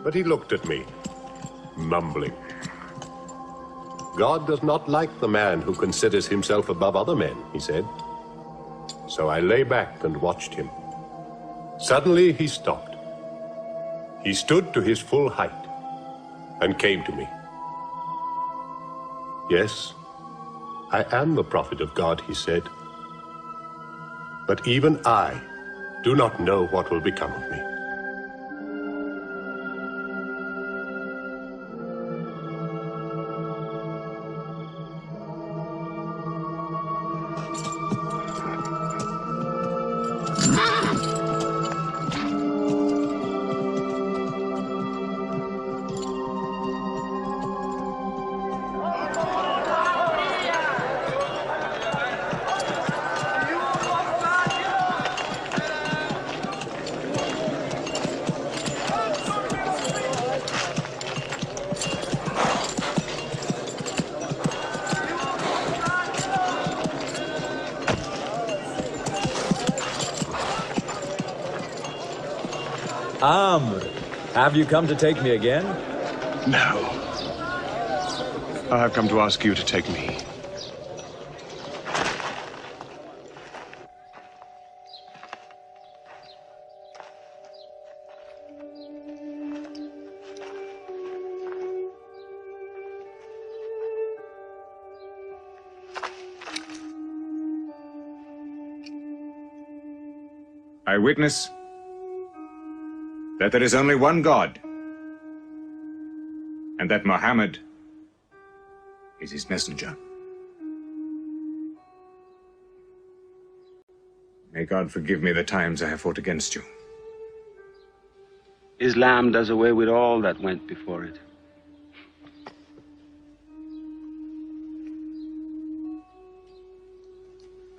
But he looked at me, mumbling. God does not like the man who considers himself above other men, he said. So I lay back and watched him. Suddenly he stopped. He stood to his full height and came to me. Yes, I am the prophet of God, he said. But even I do not know what will become of me. Amr, have you come to take me again? No. I have come to ask you to take me. I witness that there is only one God, and that Muhammad is his messenger. May God forgive me the times I have fought against you. Islam does away with all that went before it.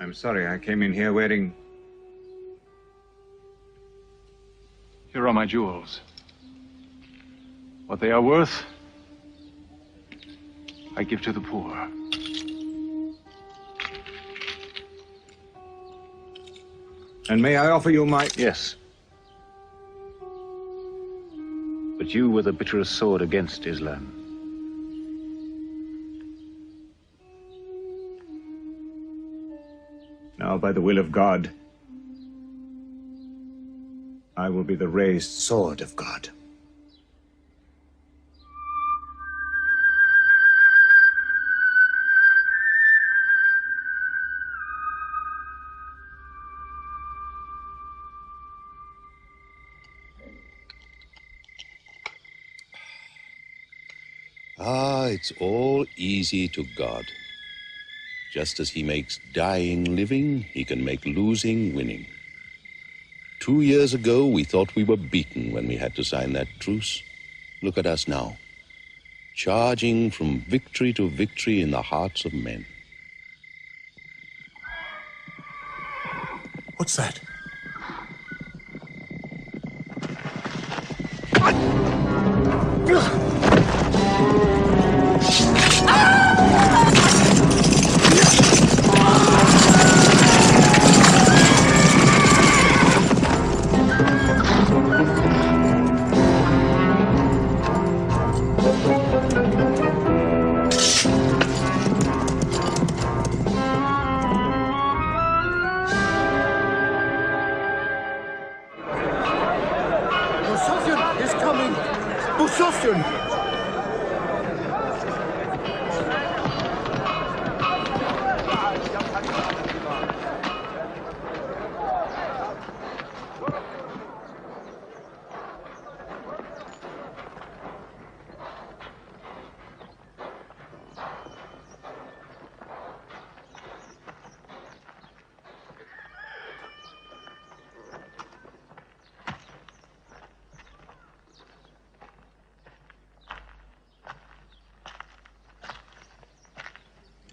I'm sorry, I came in here wearing... Here are my jewels. What they are worth, I give to the poor. And may I offer you my... Yes. But you were the bitterest sword against Islam. Now, by the will of God, I will be the raised sword of God. Ah, it's all easy to God. Just as he makes dying living, he can make losing winning. 2 years ago, we thought we were beaten when we had to sign that truce. Look at us now, charging from victory to victory in the hearts of men. What's that?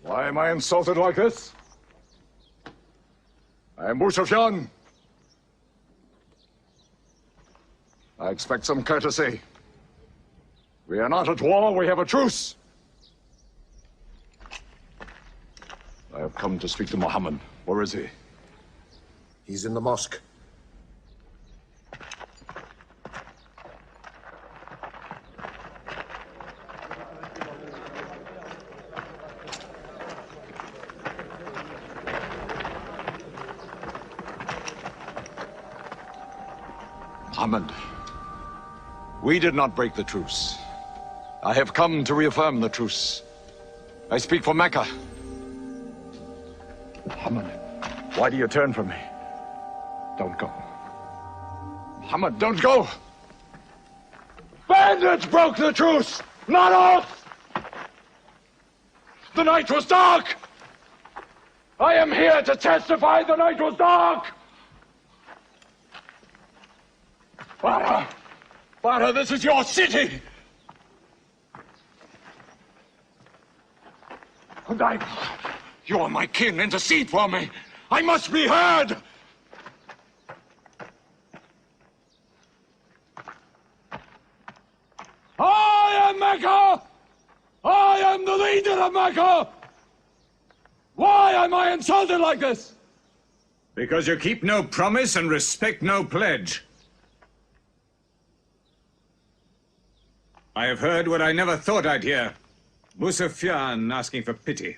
Why am I insulted like this? I am Abu Sufyan. I expect some courtesy. We are not at war, we have a truce. I have come to speak to Muhammad. Where is he? He's in the mosque. Muhammad, we did not break the truce. I have come to reaffirm the truce. I speak for Mecca. Muhammad, why do you turn from me? Don't go. Muhammad, don't go! Bandits broke the truce, not us! The night was dark! I am here to testify the night was dark! Farah, this is your city! And you are my kin, intercede for me! I must be heard! I am Mecca! I am the leader of Mecca! Why am I insulted like this? Because you keep no promise and respect no pledge. I have heard what I never thought I'd hear. Abu Sufyan asking for pity.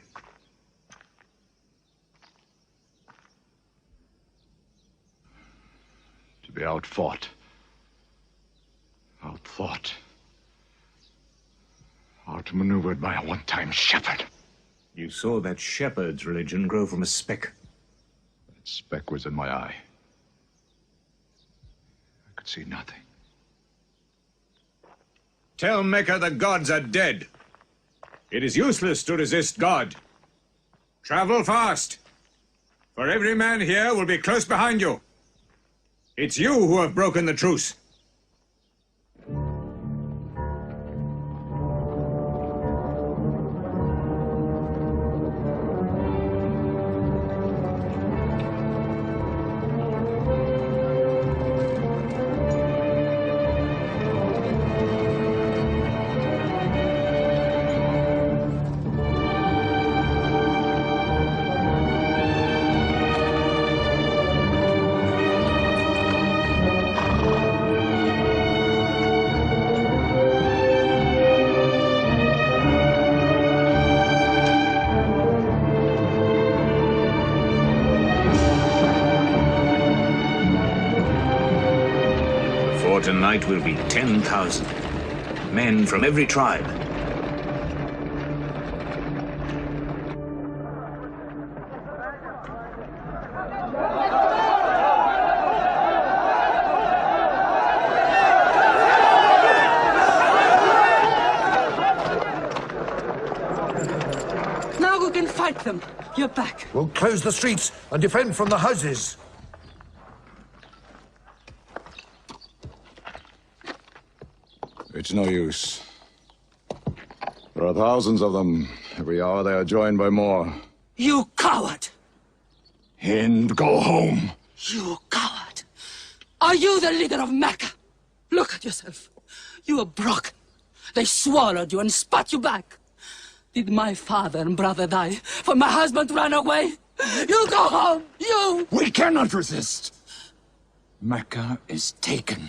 To be outfought, outmaneuvered by a one-time shepherd. You saw that shepherd's religion grow from a speck. That speck was in my eye. I could see nothing. Tell Mecca the gods are dead. It is useless to resist God. Travel fast, for every man here will be close behind you. It's you who have broken the truce. Tonight will be 10,000 men from every tribe. Now we can fight them. You're back. We'll close the streets and defend from the houses. It's no use. There are thousands of them. Every hour they are joined by more. You coward! Hind, go home. You coward! Are you the leader of Mecca? Look at yourself. You are broken. They swallowed you and spat you back. Did my father and brother die for my husband ran away? You go home, you! We cannot resist. Mecca is taken.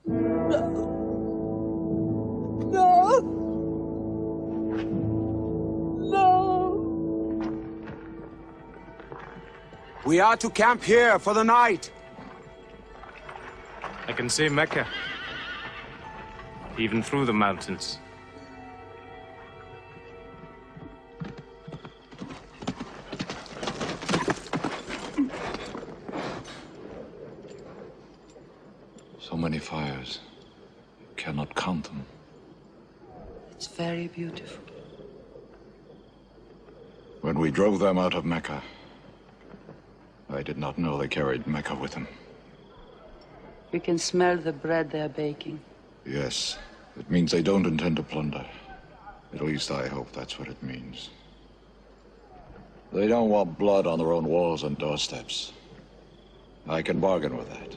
No. We are to camp here for the night. I can see Mecca, even through the mountains. So many fires. You cannot count them. It's very beautiful. When we drove them out of Mecca, I did not know they carried Mecca with them. We can smell the bread they are baking. Yes, it means they don't intend to plunder. At least I hope that's what it means. They don't want blood on their own walls and doorsteps. I can bargain with that.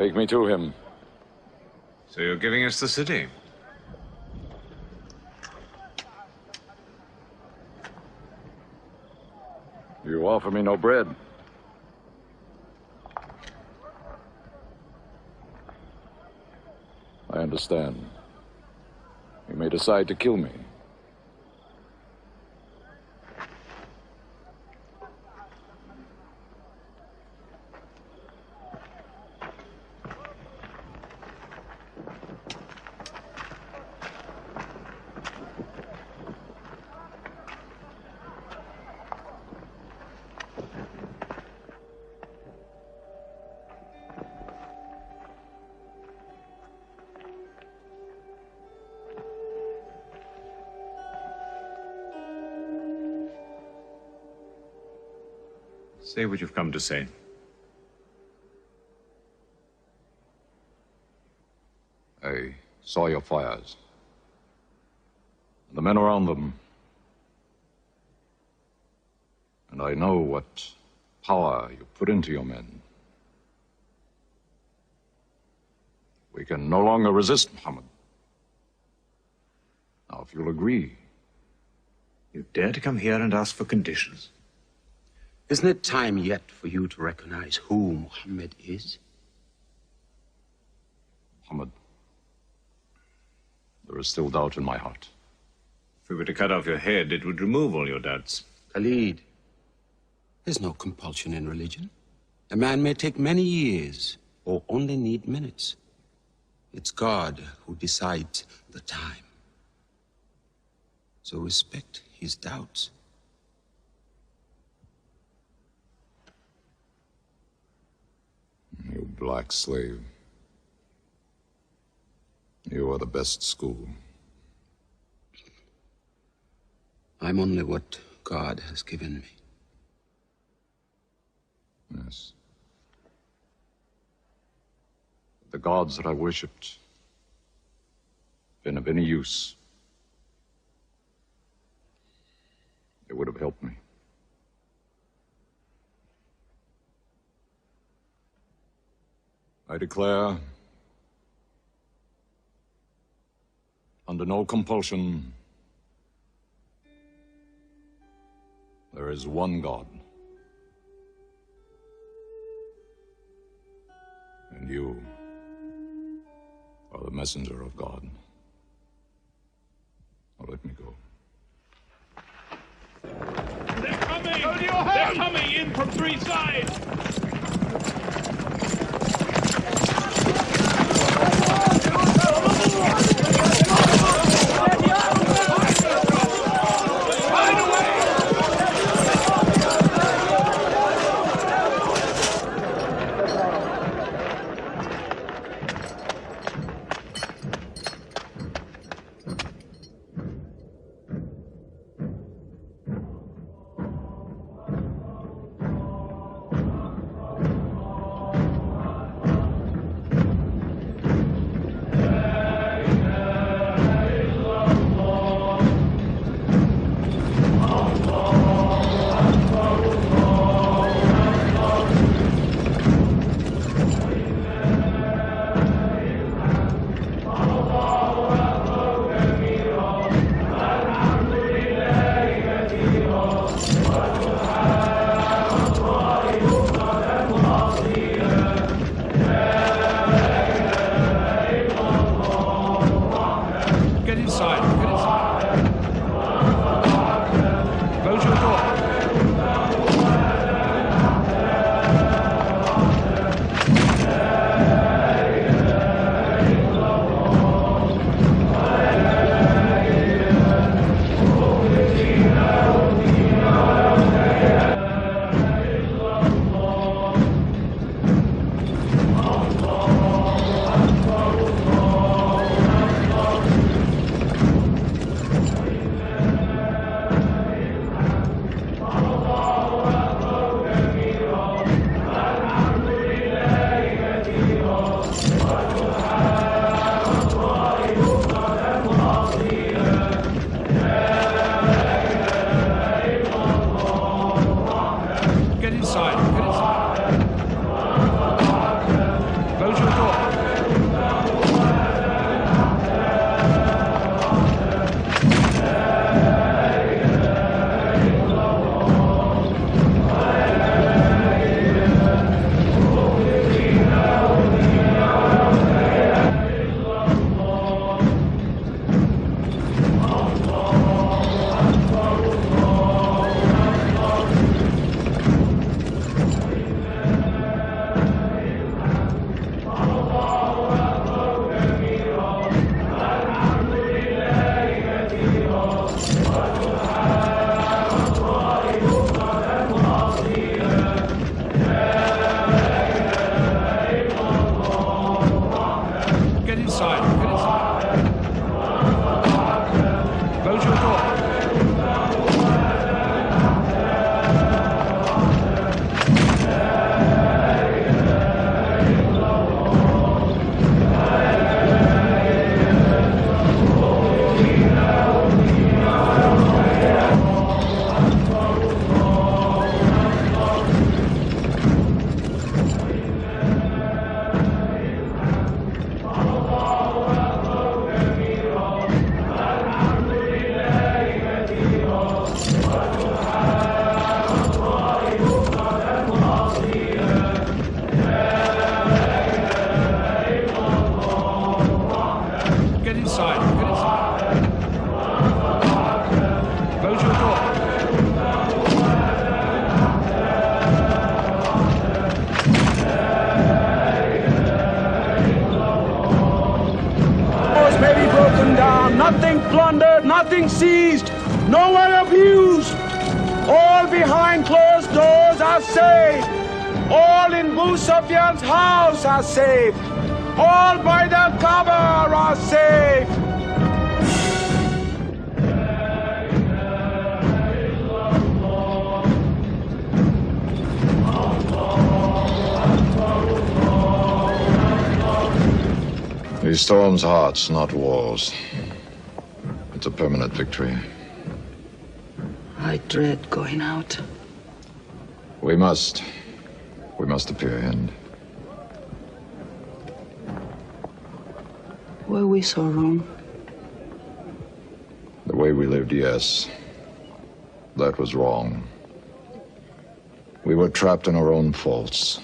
Take me to him. So you're giving us the city? You offer me no bread. I understand. You may decide to kill me. Say what you've come to say. I saw your fires. The men around them. And I know what power you put into your men. We can no longer resist Muhammad. Now, if you'll agree. You dare to come here and ask for conditions? Isn't it time yet for you to recognize who Muhammad is? Muhammad, there is still doubt in my heart. If we were to cut off your head, it would remove all your doubts. Khalid, there's no compulsion in religion. A man may take many years or only need minutes. It's God who decides the time. So respect his doubts. You black slave. You are the best school. I'm only what God has given me. Yes. The gods that I worshipped, been of any use, they would have helped me. I declare, under no compulsion, there is one God. And you are the messenger of God. Now let me go. They're coming! They're coming in from three sides! Get inside. Get inside. Close your door. Get inside. Get inside. Close your door. Get inside. Get inside. Close your door. Doors may be broken down, nothing plundered, nothing seized, no one abused. All behind closed doors are safe. All in Abu Sufyan's house are safe. All by the Kaaba are safe. He storms hearts, not walls. It's a permanent victory. I dread going out. We must appear and Were we so wrong? the way we lived, yes. That was wrong. We were trapped in our own faults.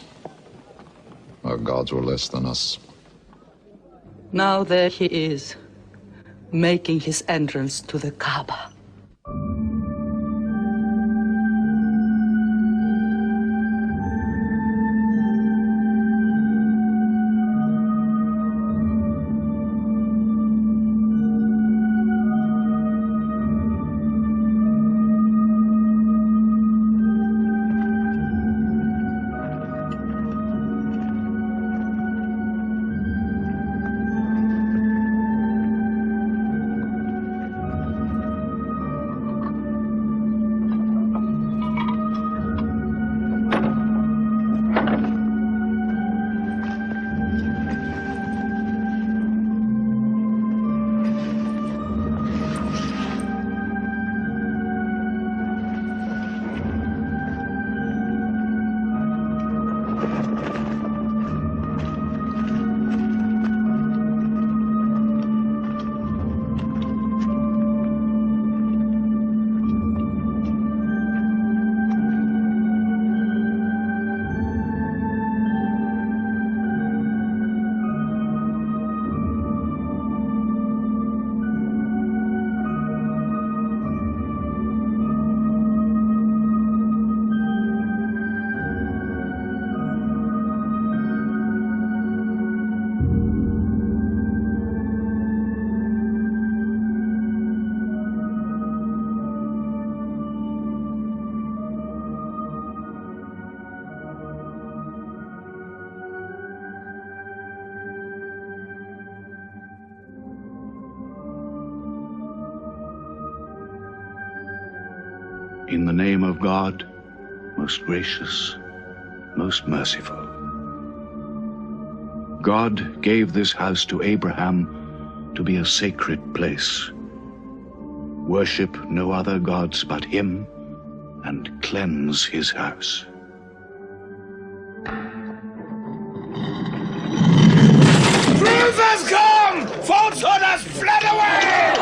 Our gods were less than us. Now there he is, making his entrance to the Kaaba. In the name of God, most gracious, most merciful. God gave this house to Abraham to be a sacred place. Worship no other gods but him, and cleanse his house. Falsehood has fled away!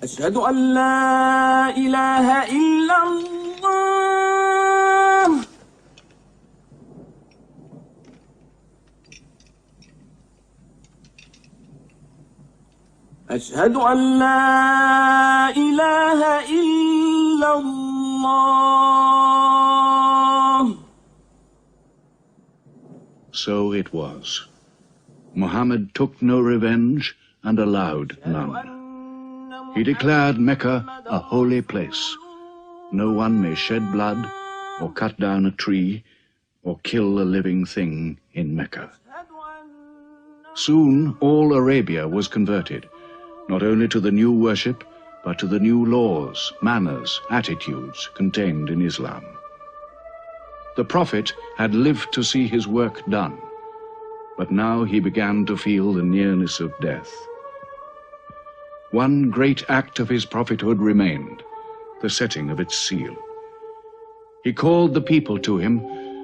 أشهد أن لا إله إلا الله أشهد أن لا إله إلا الله. So it was. Muhammad took no revenge and allowed none. He declared Mecca a holy place. No one may shed blood, or cut down a tree, or kill a living thing in Mecca. Soon all Arabia was converted, not only to the new worship, but to the new laws, manners, attitudes contained in Islam. The Prophet had lived to see his work done, but now he began to feel the nearness of death. One great act of his prophethood remained, the setting of its seal. He called the people to him,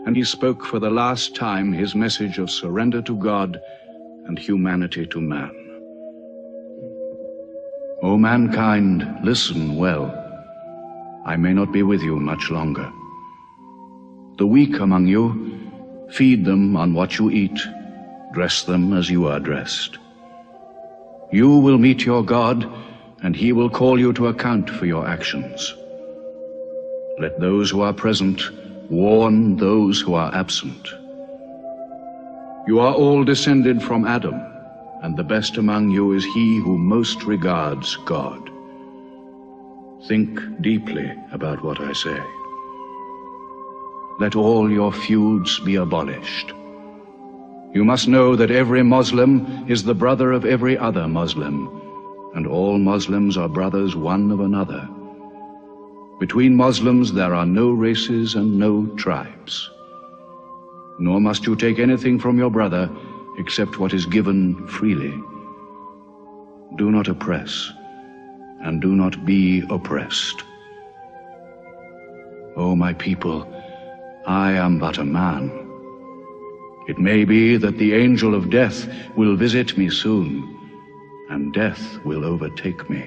and he spoke for the last time his message of surrender to God and humanity to man. O mankind, listen well. I may not be with you much longer. The weak among you, feed them on what you eat, dress them as you are dressed. You will meet your God, and he will call you to account for your actions. Let those who are present warn those who are absent. You are all descended from Adam, and the best among you is he who most regards God. Think deeply about what I say. Let all your feuds be abolished. You must know that every Muslim is the brother of every other Muslim, and all Muslims are brothers one of another. Between Muslims there are no races and no tribes. Nor must you take anything from your brother except what is given freely. Do not oppress, and do not be oppressed. O my people, I am but a man. It may be that the angel of death will visit me soon, and death will overtake me.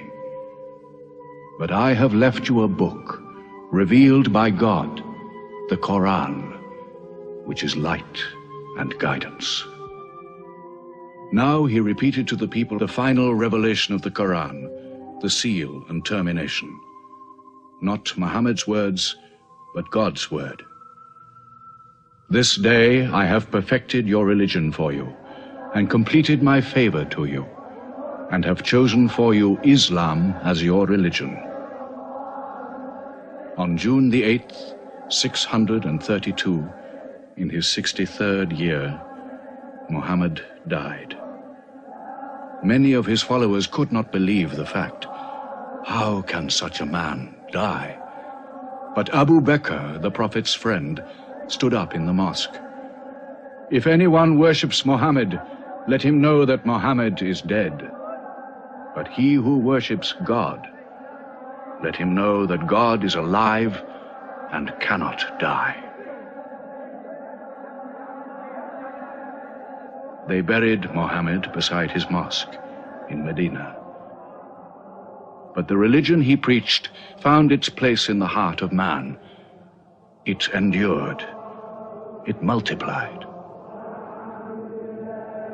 But I have left you a book, revealed by God, the Quran, which is light and guidance. Now he repeated to the people the final revelation of the Quran, the seal and termination. Not Muhammad's words, but God's word. This day I have perfected your religion for you, and completed my favor to you, and have chosen for you Islam as your religion. On June the 8th, 632, in his 63rd year, Muhammad died. Many of his followers could not believe the fact. How can such a man die? But Abu Bakr, the Prophet's friend, stood up in the mosque. If anyone worships Muhammad, let him know that Muhammad is dead. But he who worships God, let him know that God is alive and cannot die. They buried Muhammad beside his mosque in Medina. But the religion he preached found its place in the heart of man. It endured. It multiplied.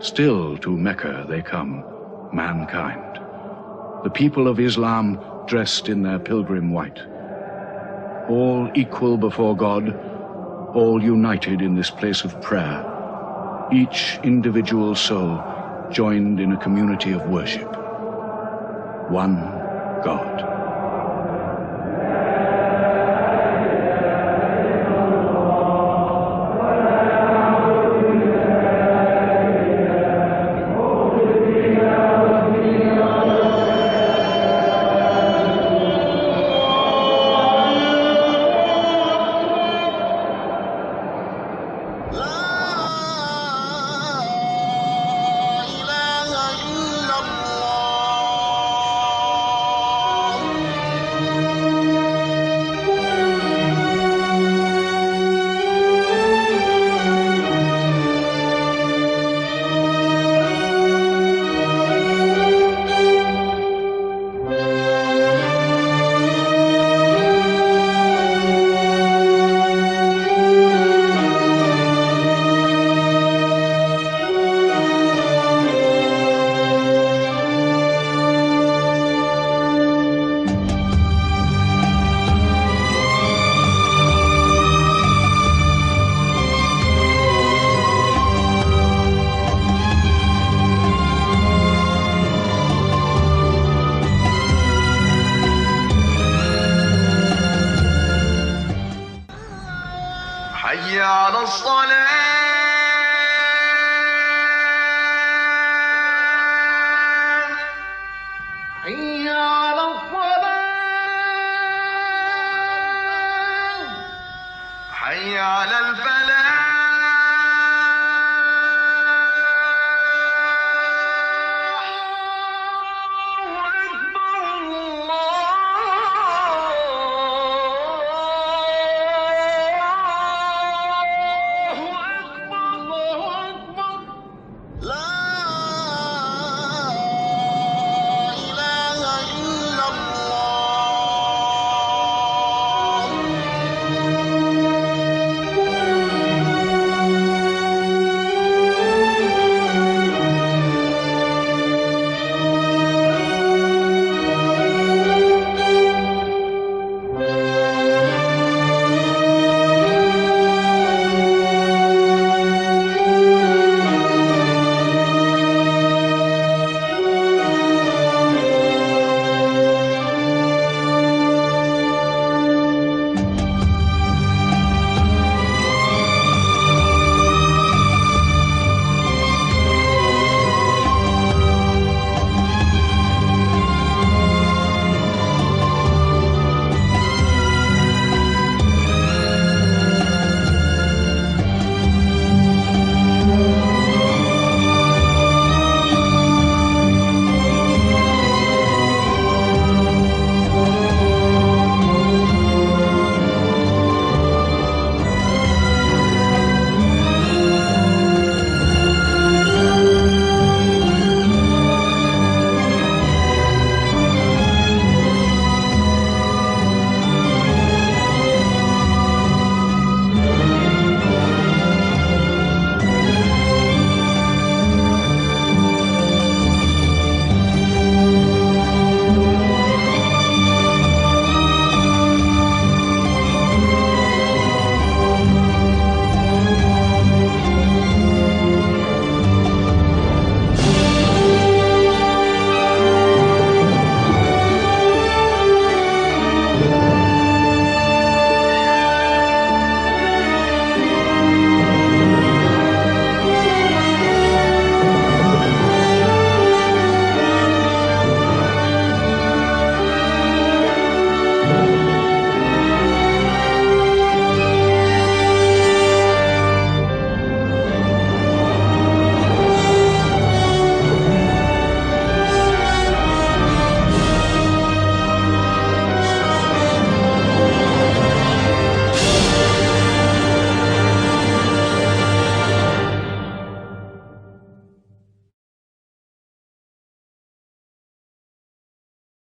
Still to Mecca they come, mankind. The people of Islam dressed in their pilgrim white. All equal before God, all united in this place of prayer. Each individual soul joined in a community of worship. One God. حي على الصلاة حي على الصلاة حي على الفلاح